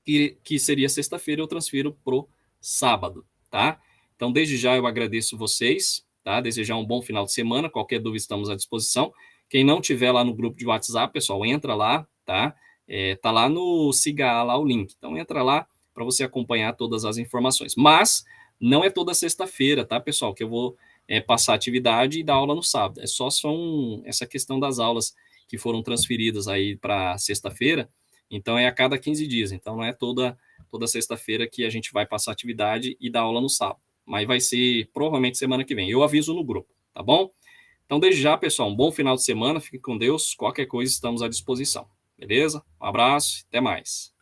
que seria sexta-feira eu transfiro pro sábado, tá? Então, desde já eu agradeço vocês, tá? Desejar um bom final de semana. Qualquer dúvida estamos à disposição. Quem não tiver lá no grupo de WhatsApp, pessoal, entra lá, tá? Tá lá no SIGA lá o link. Então, entra lá para você acompanhar todas as informações. Mas não é toda sexta-feira, tá, pessoal, que eu vou passar atividade e dar aula no sábado. Só essa questão das aulas que foram transferidas aí para sexta-feira. Então, é a cada 15 dias. Então, não é toda sexta-feira que a gente vai passar atividade e dar aula no sábado. Mas vai ser provavelmente semana que vem. Eu aviso no grupo, tá bom? Então, desde já, pessoal, um bom final de semana. Fique com Deus. Qualquer coisa, estamos à disposição. beleza? Um abraço, até mais.